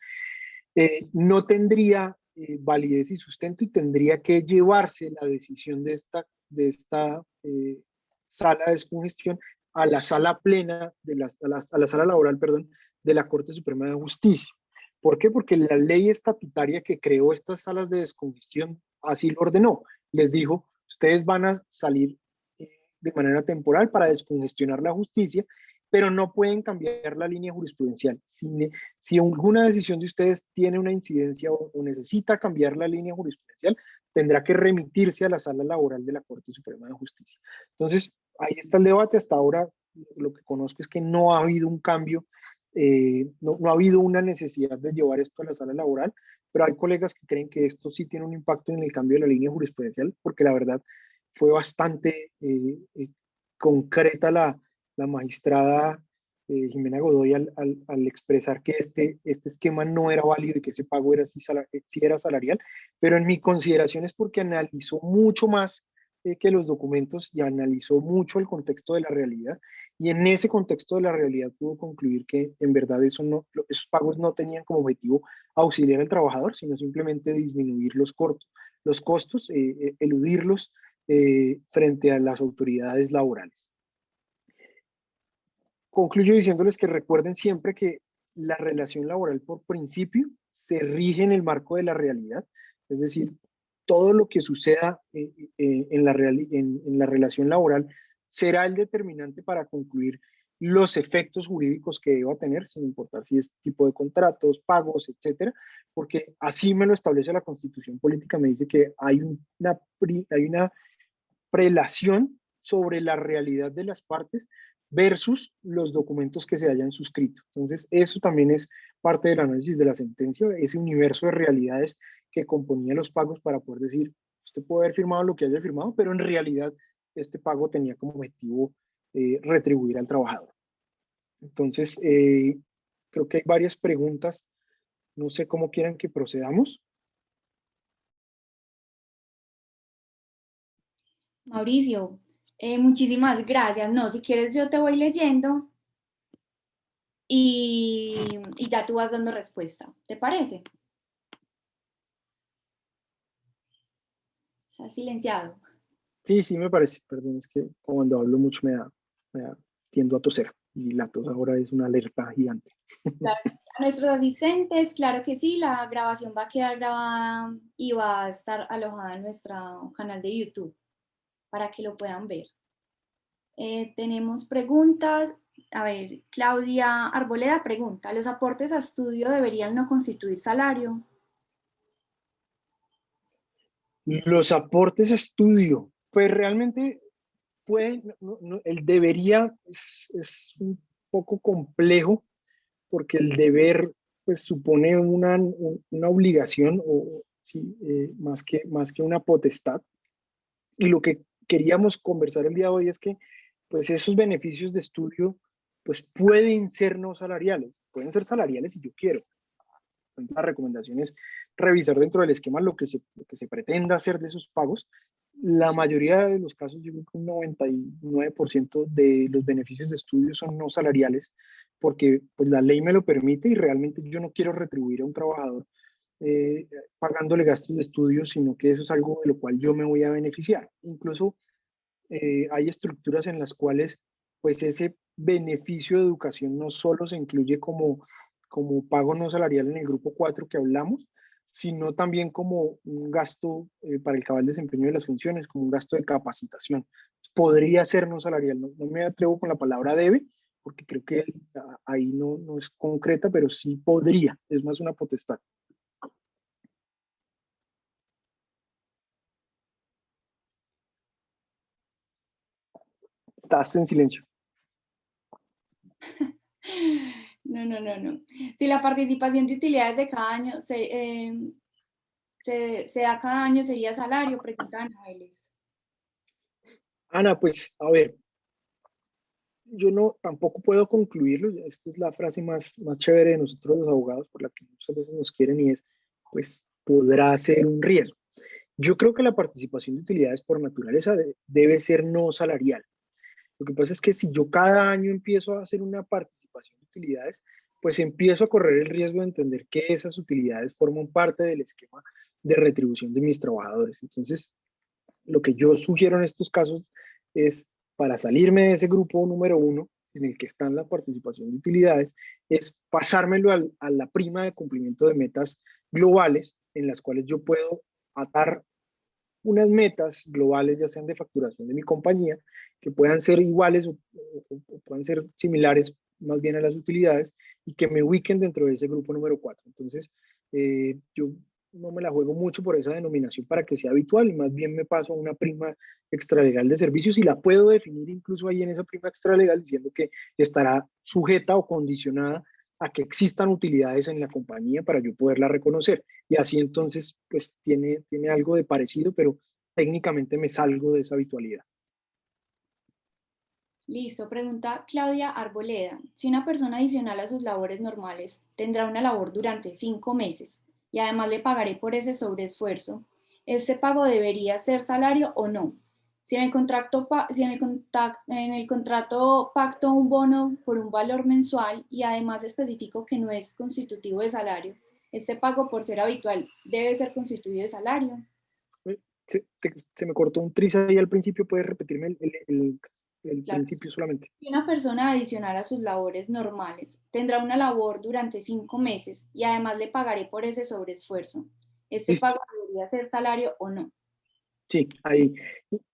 no tendría validez y sustento, y tendría que llevarse la decisión de esta sala de descongestión a la sala plena, a la sala laboral, perdón, de la Corte Suprema de Justicia. ¿Por qué? Porque la ley estatutaria que creó estas salas de descongestión así lo ordenó. Les dijo: ustedes van a salir de manera temporal para descongestionar la justicia, pero no pueden cambiar la línea jurisprudencial. Si alguna decisión de ustedes tiene una incidencia o necesita cambiar la línea jurisprudencial, tendrá que remitirse a la sala laboral de la Corte Suprema de Justicia. Entonces, ahí está el debate. Hasta ahora lo que conozco es que no ha habido un cambio no ha habido una necesidad de llevar esto a la sala laboral, pero hay colegas que creen que esto sí tiene un impacto en el cambio de la línea jurisprudencial, porque la verdad fue bastante concreta la magistrada Jimena Godoy al expresar que este esquema no era válido y que ese pago era sí era salarial, pero en mi consideración es porque analizó mucho más que los documentos y analizó mucho el contexto de la realidad, y en ese contexto de la realidad pudo concluir que en verdad esos pagos no tenían como objetivo auxiliar al trabajador, sino simplemente disminuir los costos, eludirlos frente a las autoridades laborales. Concluyo diciéndoles que recuerden siempre que la relación laboral por principio se rige en el marco de la realidad, es decir, todo lo que suceda en la relación laboral será el determinante para concluir los efectos jurídicos que deba tener, sin importar si es tipo de contratos, pagos, etcétera, porque así me lo establece la Constitución Política, me dice que hay una prelación sobre la realidad de las partes versus los documentos que se hayan suscrito. Entonces, eso también es parte del análisis de la sentencia, ese universo de realidades que componía los pagos para poder decir, usted puede haber firmado lo que haya firmado, pero en realidad este pago tenía como objetivo retribuir al trabajador. Entonces, creo que hay varias preguntas. No sé cómo quieran que procedamos. Mauricio, muchísimas gracias. No, si quieres yo te voy leyendo y ya tú vas dando respuesta. ¿Te parece? Está silenciado. Sí, sí, me parece. Perdón, es que cuando hablo mucho tiendo a toser y la tos ahora es una alerta gigante. Claro que sí. A nuestros asistentes, claro que sí, la grabación va a quedar grabada y va a estar alojada en nuestro canal de YouTube para que lo puedan ver. Tenemos preguntas. A ver, Claudia Arboleda pregunta, ¿los aportes a estudio deberían no constituir salario? Los aportes a estudio, pues realmente el debería es un poco complejo porque el deber pues supone una obligación o sí, más que una potestad. Y lo que queríamos conversar el día de hoy es que pues esos beneficios de estudio pues pueden ser no salariales, pueden ser salariales si yo quiero. Entonces, la recomendación es revisar dentro del esquema lo que se pretenda hacer de esos pagos. La mayoría de los casos, yo creo que un 99% de los beneficios de estudio son no salariales, porque pues, la ley me lo permite y realmente yo no quiero retribuir a un trabajador eh, pagándole gastos de estudio, sino que eso es algo de lo cual yo me voy a beneficiar. Incluso hay estructuras en las cuales pues ese beneficio de educación no solo se incluye como pago no salarial en el grupo 4 que hablamos, sino también como un gasto para el cabal desempeño de las funciones, como un gasto de capacitación. Podría ser no salarial, no me atrevo con la palabra debe, porque creo que ahí no es concreta, pero sí podría, es más una potestad. Estás en silencio. No, no, no, no. Si la participación de utilidades de cada año se da cada año, ¿sería salario? Pregunta Ana Vélez. Ana, pues a ver, yo no tampoco puedo concluirlo. Esta es la frase más chévere de nosotros los abogados, por la que muchas veces nos quieren, y es, pues, podrá ser un riesgo. Yo creo que la participación de utilidades por naturaleza debe ser no salarial. Lo que pasa es que si yo cada año empiezo a hacer una participación de utilidades, pues empiezo a correr el riesgo de entender que esas utilidades forman parte del esquema de retribución de mis trabajadores. Entonces, lo que yo sugiero en estos casos es, para salirme de ese grupo número 1, en el que está la participación de utilidades, es pasármelo a la prima de cumplimiento de metas globales, en las cuales yo puedo atar unas metas globales, ya sean de facturación de mi compañía, que puedan ser iguales o puedan ser similares más bien a las utilidades, y que me ubiquen dentro de ese grupo número 4. Entonces, yo no me la juego mucho por esa denominación para que sea habitual, y más bien me paso a una prima extralegal de servicios, y la puedo definir incluso ahí en esa prima extralegal diciendo que estará sujeta o condicionada a que existan utilidades en la compañía para yo poderla reconocer. Y así entonces, pues tiene algo de parecido, pero técnicamente me salgo de esa habitualidad. Listo, pregunta Claudia Arboleda. Si una persona adicional a sus labores normales tendrá una labor durante 5 meses y además le pagaré por ese sobreesfuerzo, ¿este pago debería ser salario o no? Si en el contrato pacto un bono por un valor mensual y además especifico que no es constitutivo de salario, ¿este pago por ser habitual debe ser constituido de salario? Se me cortó un tris ahí al principio, ¿puedes repetirme el Claro. principio solamente? Si una persona adicional a sus labores normales tendrá una labor durante 5 meses y además le pagaré por ese sobreesfuerzo, ¿este Listo. pago debería ser salario o no? Sí, ahí.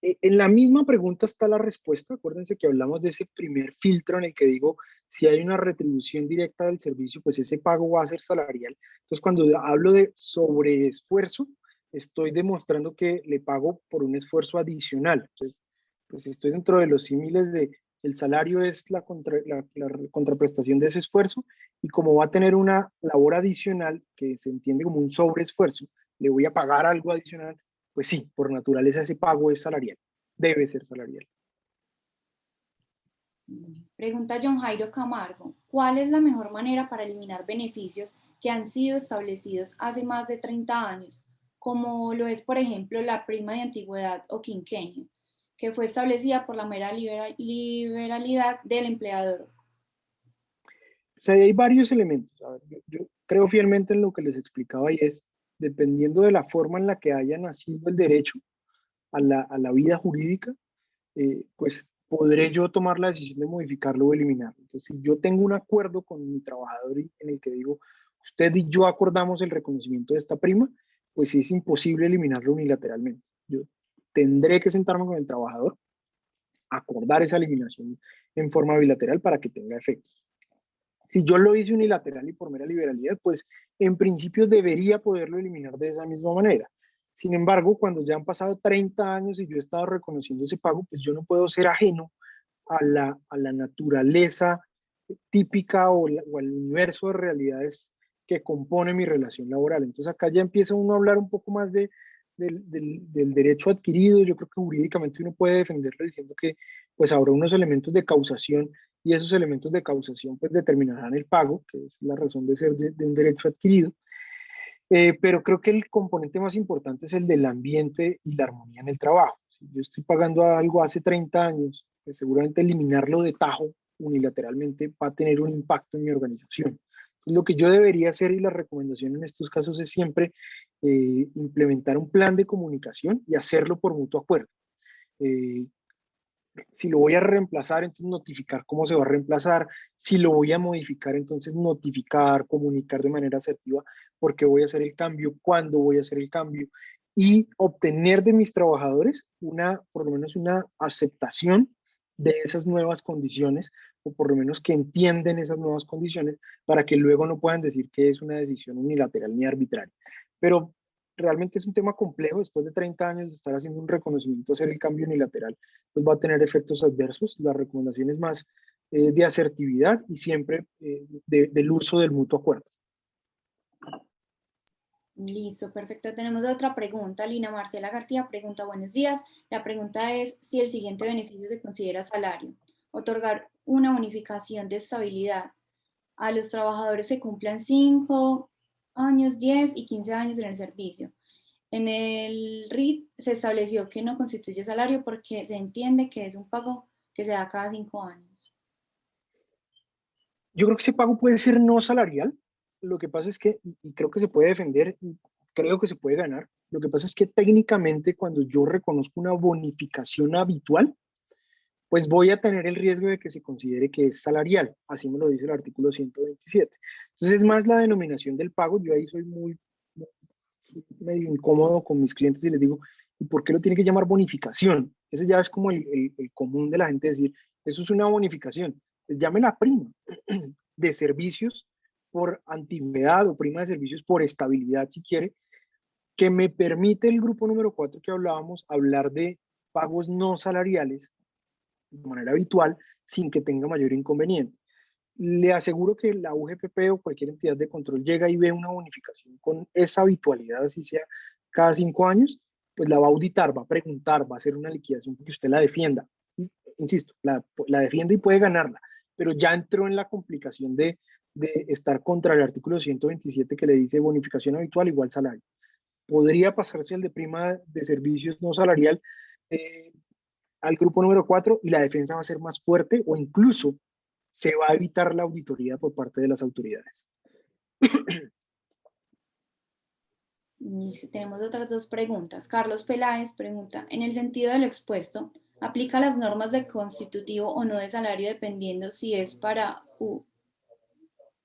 En la misma pregunta está la respuesta. Acuérdense que hablamos de ese primer filtro en el que digo, si hay una retribución directa del servicio, pues ese pago va a ser salarial. Entonces, cuando hablo de sobreesfuerzo, estoy demostrando que le pago por un esfuerzo adicional. Entonces, pues estoy dentro de los símiles de el salario es la contraprestación de ese esfuerzo y como va a tener una labor adicional que se entiende como un sobreesfuerzo, le voy a pagar algo adicional, pues sí, por naturaleza ese pago es salarial, debe ser salarial. Pregunta John Jairo Camargo. ¿Cuál es la mejor manera para eliminar beneficios que han sido establecidos hace más de 30 años, como lo es, por ejemplo, la prima de antigüedad o quinquenio, que fue establecida por la mera liberalidad del empleador? O sea, hay varios elementos. A ver, yo creo fielmente en lo que les explicaba y es, dependiendo de la forma en la que haya nacido el derecho a la vida jurídica, pues podré yo tomar la decisión de modificarlo o eliminarlo. Entonces, si yo tengo un acuerdo con mi trabajador en el que digo, usted y yo acordamos el reconocimiento de esta prima, pues es imposible eliminarlo unilateralmente. Yo tendré que sentarme con el trabajador, acordar esa eliminación en forma bilateral para que tenga efectos. Si yo lo hice unilateral y por mera liberalidad, pues en principio debería poderlo eliminar de esa misma manera. Sin embargo, cuando ya han pasado 30 años y yo he estado reconociendo ese pago, pues yo no puedo ser ajeno a la naturaleza típica o al universo de realidades que compone mi relación laboral. Entonces acá ya empieza uno a hablar un poco más del derecho adquirido. Yo creo que jurídicamente uno puede defenderlo diciendo que pues habrá unos elementos de causación y esos elementos de causación pues determinarán el pago, que es la razón de ser de un derecho adquirido. Pero creo que el componente más importante es el del ambiente y la armonía en el trabajo. Si yo estoy pagando algo hace 30 años, pues seguramente eliminarlo de tajo unilateralmente va a tener un impacto en mi organización. Entonces, lo que yo debería hacer y la recomendación en estos casos es siempre implementar un plan de comunicación y hacerlo por mutuo acuerdo. Eh, si lo voy a reemplazar, entonces notificar cómo se va a reemplazar. Si lo voy a modificar, entonces notificar, comunicar de manera asertiva por qué voy a hacer el cambio, cuándo voy a hacer el cambio y obtener de mis trabajadores por lo menos una aceptación de esas nuevas condiciones o por lo menos que entienden esas nuevas condiciones para que luego no puedan decir que es una decisión unilateral ni arbitraria. Pero realmente es un tema complejo después de 30 años de estar haciendo un reconocimiento, hacer el cambio unilateral pues va a tener efectos adversos. La recomendación es más de asertividad y siempre del uso del mutuo acuerdo. Listo, perfecto. Tenemos otra pregunta. Lina Marcela García pregunta, buenos días. La pregunta es si el siguiente beneficio se considera salario. Otorgar una bonificación de estabilidad a los trabajadores que cumplan 5 años, 10 y 15 años en el servicio. En el RIT se estableció que no constituye salario porque se entiende que es un pago que se da cada 5 años. Yo creo que ese pago puede ser no salarial. Lo que pasa es que, y creo que se puede defender, y creo que se puede ganar. Lo que pasa es que técnicamente cuando yo reconozco una bonificación habitual, pues voy a tener el riesgo de que se considere que es salarial. Así me lo dice el artículo 127. Entonces es más la denominación del pago. Yo ahí soy muy medio incómodo con mis clientes y les digo, ¿y por qué lo tiene que llamar bonificación? Ese ya es como el común de la gente decir, eso es una bonificación. Pues llame la prima de servicios por antigüedad o prima de servicios por estabilidad, si quiere, que me permite el grupo número 4 que hablábamos, hablar de pagos no salariales de manera habitual sin que tenga mayor inconveniente. Le aseguro que la UGPP o cualquier entidad de control llega y ve una bonificación con esa habitualidad, así sea cada 5 años, pues la va a auditar, va a preguntar, va a hacer una liquidación porque usted la defienda. Insisto, la defiende y puede ganarla, pero ya entró en la complicación de estar contra el artículo 127 que le dice bonificación habitual igual salario. Podría pasarse al de prima de servicios no salarial eh, al grupo número 4 y la defensa va a ser más fuerte o incluso se va a evitar la auditoría por parte de las autoridades. Y tenemos otras dos preguntas. Carlos Peláez pregunta, en el sentido de lo expuesto, ¿aplica las normas de constitutivo o no de salario dependiendo si es para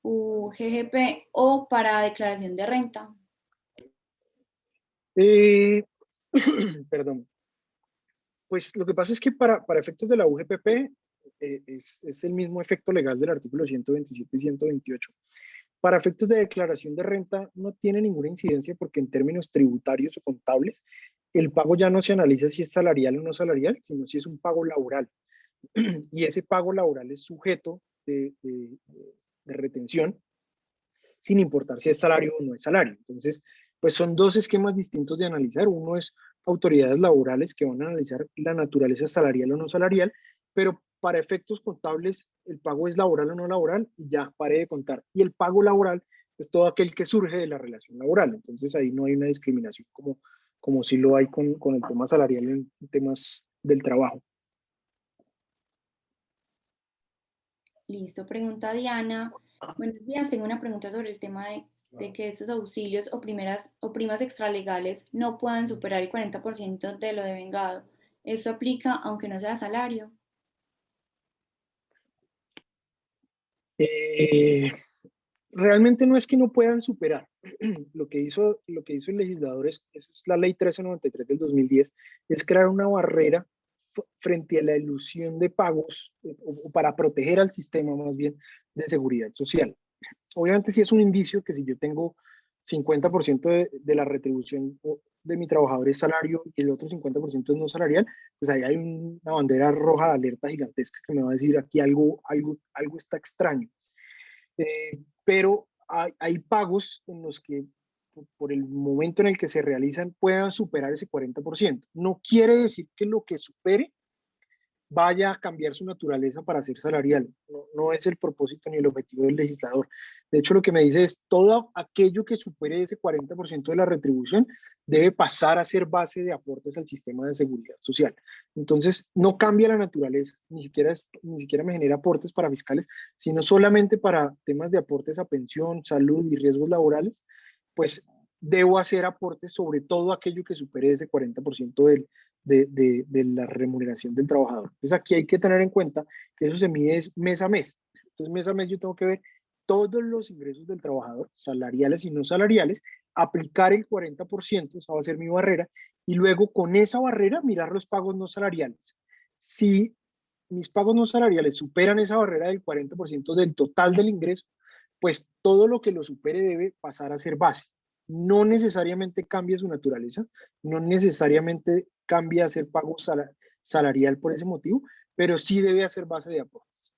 UGGP o para declaración de renta? Eh, perdón. Pues lo que pasa es que para efectos de la UGPP es el mismo efecto legal del artículo 127 y 128. Para efectos de declaración de renta no tiene ninguna incidencia porque en términos tributarios o contables, el pago ya no se analiza si es salarial o no salarial, sino si es un pago laboral. Y ese pago laboral es sujeto de retención sin importar si es salario o no es salario. Entonces, pues son dos esquemas distintos de analizar. Uno es autoridades laborales que van a analizar la naturaleza salarial o no salarial, pero para efectos contables el pago es laboral o no laboral y ya pare de contar. Y el pago laboral es todo aquel que surge de la relación laboral. Entonces ahí no hay una discriminación como si lo hay con el tema salarial en temas del trabajo. Listo, pregunta Diana. Buenos días, tengo una pregunta sobre el tema de que estos auxilios o primas extralegales no puedan superar el 40% de lo devengado. ¿Esto aplica aunque no sea salario? Eh, Realmente no es que no puedan superar. Lo que hizo el legislador eso es la ley 1393 del 2010, es crear una barrera frente a la ilusión de pagos o para proteger al sistema más bien de seguridad social. Obviamente sí es un indicio que si yo tengo 50% de la retribución de mi trabajador es salario y el otro 50% es no salarial, pues ahí hay una bandera roja de alerta gigantesca que me va a decir aquí algo está extraño. Pero hay pagos en los que por el momento en el que se realizan puedan superar ese 40%. No quiere decir que lo que supere vaya a cambiar su naturaleza para ser salarial. No es el propósito ni el objetivo del legislador. De hecho, lo que me dice es todo aquello que supere ese 40% de la retribución debe pasar a ser base de aportes al sistema de seguridad social. Entonces, no cambia la naturaleza, ni siquiera me genera aportes para fiscales, sino solamente para temas de aportes a pensión, salud y riesgos laborales, pues debo hacer aportes sobre todo aquello que supere ese 40% de la remuneración del trabajador. Entonces aquí hay que tener en cuenta que eso se mide mes a mes. Entonces mes a mes yo tengo que ver todos los ingresos del trabajador, salariales y no salariales, aplicar el 40%, esa va a ser mi barrera, y luego con esa barrera mirar los pagos no salariales. Si mis pagos no salariales superan esa barrera del 40% del total del ingreso, pues todo lo que lo supere debe pasar a ser base. No necesariamente cambia su naturaleza, no necesariamente cambia a ser pago salarial por ese motivo, pero sí debe hacer base de aportes.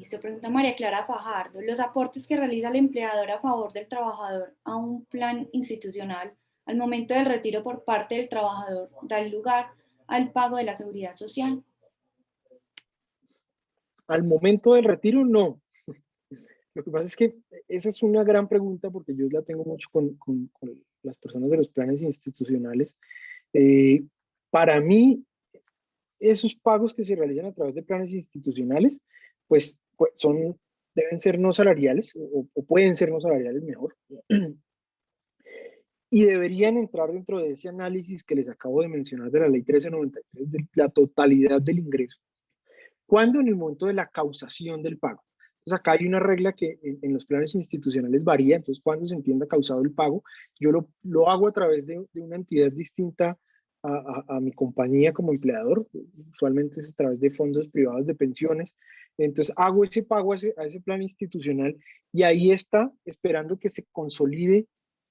Se pregunta María Clara Fajardo, ¿los aportes que realiza el empleador a favor del trabajador a un plan institucional al momento del retiro por parte del trabajador dan lugar al pago de la seguridad social? Al momento del retiro, no. Lo que pasa es que esa es una gran pregunta porque yo la tengo mucho con las personas de los planes institucionales. Eh, para mí, esos pagos que se realizan a través de planes institucionales, pues deben ser no salariales o pueden ser no salariales mejor. Y deberían entrar dentro de ese análisis que les acabo de mencionar de la ley 1393, de la totalidad del ingreso. ¿Cuándo? En el momento de la causación del pago. Entonces acá hay una regla que en los planes institucionales varía, entonces cuando se entienda causado el pago, yo lo hago a través de una entidad distinta a mi compañía como empleador, usualmente es a través de fondos privados de pensiones, entonces hago ese pago a ese plan institucional y ahí está esperando que se consolide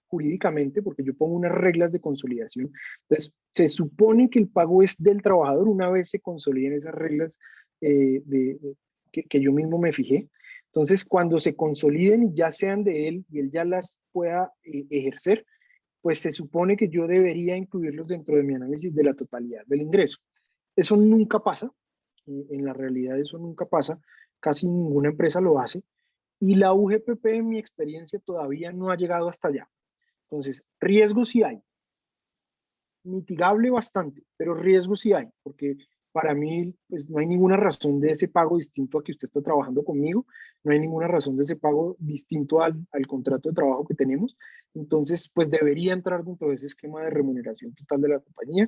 jurídicamente, porque yo pongo unas reglas de consolidación. Entonces, se supone que el pago es del trabajador una vez se consoliden esas reglas que yo mismo me fijé. Entonces, cuando se consoliden y ya sean de él y él ya las pueda ejercer, pues se supone que yo debería incluirlos dentro de mi análisis de la totalidad del ingreso. Eso nunca pasa, en la realidad eso nunca pasa, casi ninguna empresa lo hace, y la UGPP en mi experiencia todavía no ha llegado hasta allá. Entonces, riesgo sí hay, mitigable bastante, pero riesgo sí hay, porque para mí pues, no hay ninguna razón de ese pago distinto a que usted está trabajando conmigo, no hay ninguna razón de ese pago distinto al contrato de trabajo que tenemos, entonces pues debería entrar dentro de ese esquema de remuneración total de la compañía,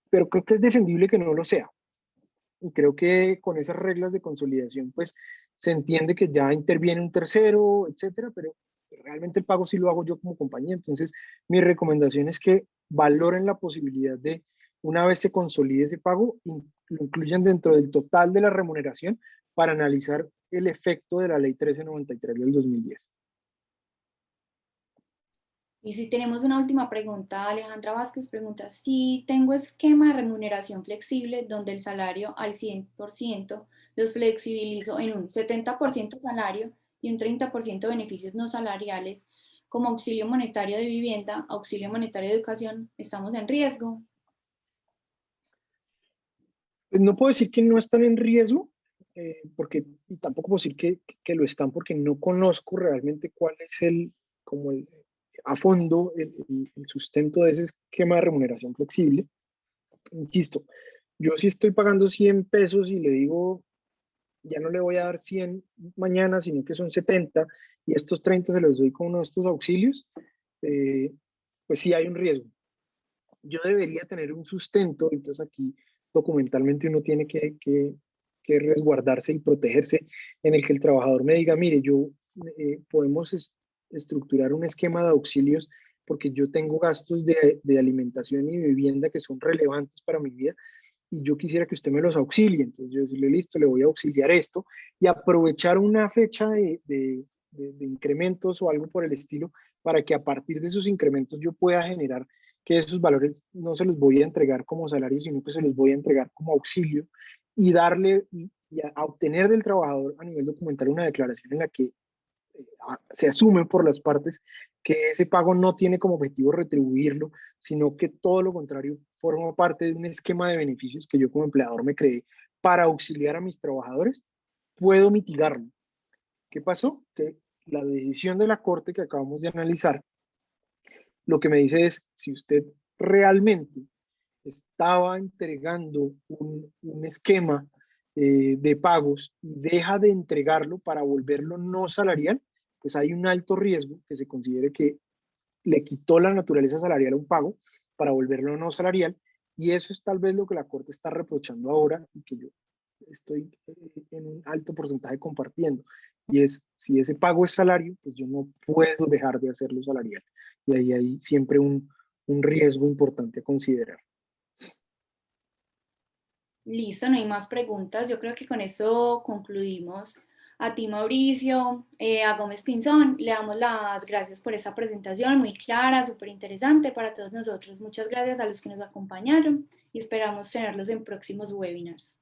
pero creo que es defendible que no lo sea. Y creo que con esas reglas de consolidación, pues se entiende que ya interviene un tercero, etcétera, pero realmente el pago sí lo hago yo como compañía. Entonces, mi recomendación es que valoren la posibilidad de, una vez se consolide ese pago, lo incluyan dentro del total de la remuneración para analizar el efecto de la ley 1393 del 2010. Y si tenemos una última pregunta, Alejandra Vázquez pregunta, si tengo esquema de remuneración flexible donde el salario al 100% los flexibilizo en un 70% salario y un 30% beneficios no salariales, como auxilio monetario de vivienda, auxilio monetario de educación, ¿estamos en riesgo? Pues no puedo decir que no están en riesgo, porque y tampoco puedo decir que lo están porque no conozco realmente cuál es como a fondo el sustento de ese esquema de remuneración flexible. Insisto, yo sí estoy pagando 100 pesos y le digo, ya no le voy a dar 100 mañana, sino que son 70 y estos 30 se los doy con uno de estos auxilios, eh, pues sí hay un riesgo. Yo debería tener un sustento, entonces aquí documentalmente uno tiene que resguardarse y protegerse en el que el trabajador me diga, mire, podemos estructurar un esquema de auxilios porque yo tengo gastos de alimentación y vivienda que son relevantes para mi vida y yo quisiera que usted me los auxilie. Entonces yo decirle, listo, le voy a auxiliar esto y aprovechar una fecha de incrementos o algo por el estilo para que a partir de esos incrementos yo pueda generar que esos valores no se los voy a entregar como salario, sino que se los voy a entregar como auxilio y darle y a obtener del trabajador a nivel documental una declaración en la que se asume por las partes que ese pago no tiene como objetivo retribuirlo, sino que todo lo contrario forma parte de un esquema de beneficios que yo como empleador me creé para auxiliar a mis trabajadores, puedo mitigarlo. ¿Qué pasó? Que la decisión de la Corte que acabamos de analizar, lo que me dice es, si usted realmente estaba entregando un esquema de pagos y deja de entregarlo para volverlo no salarial, pues hay un alto riesgo que se considere que le quitó la naturaleza salarial a un pago para volverlo no salarial, y eso es tal vez lo que la Corte está reprochando ahora y que yo estoy en un alto porcentaje compartiendo, y es, si ese pago es salario, pues yo no puedo dejar de hacerlo salarial, y ahí hay siempre un riesgo importante a considerar. Listo, no hay más preguntas. Yo creo que con eso concluimos. A ti, Mauricio, a Gómez Pinzón, le damos las gracias por esa presentación muy clara, súper interesante para todos nosotros. Muchas gracias a los que nos acompañaron y esperamos tenerlos en próximos webinars.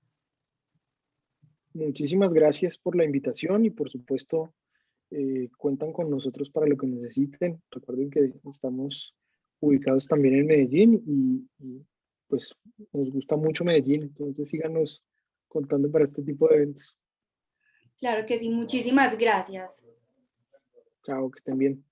Muchísimas gracias por la invitación y por supuesto cuentan con nosotros para lo que necesiten. Recuerden que estamos ubicados también en Medellín pues nos gusta mucho Medellín, entonces síganos contando para este tipo de eventos. Claro que sí, muchísimas gracias. Chao, que estén bien.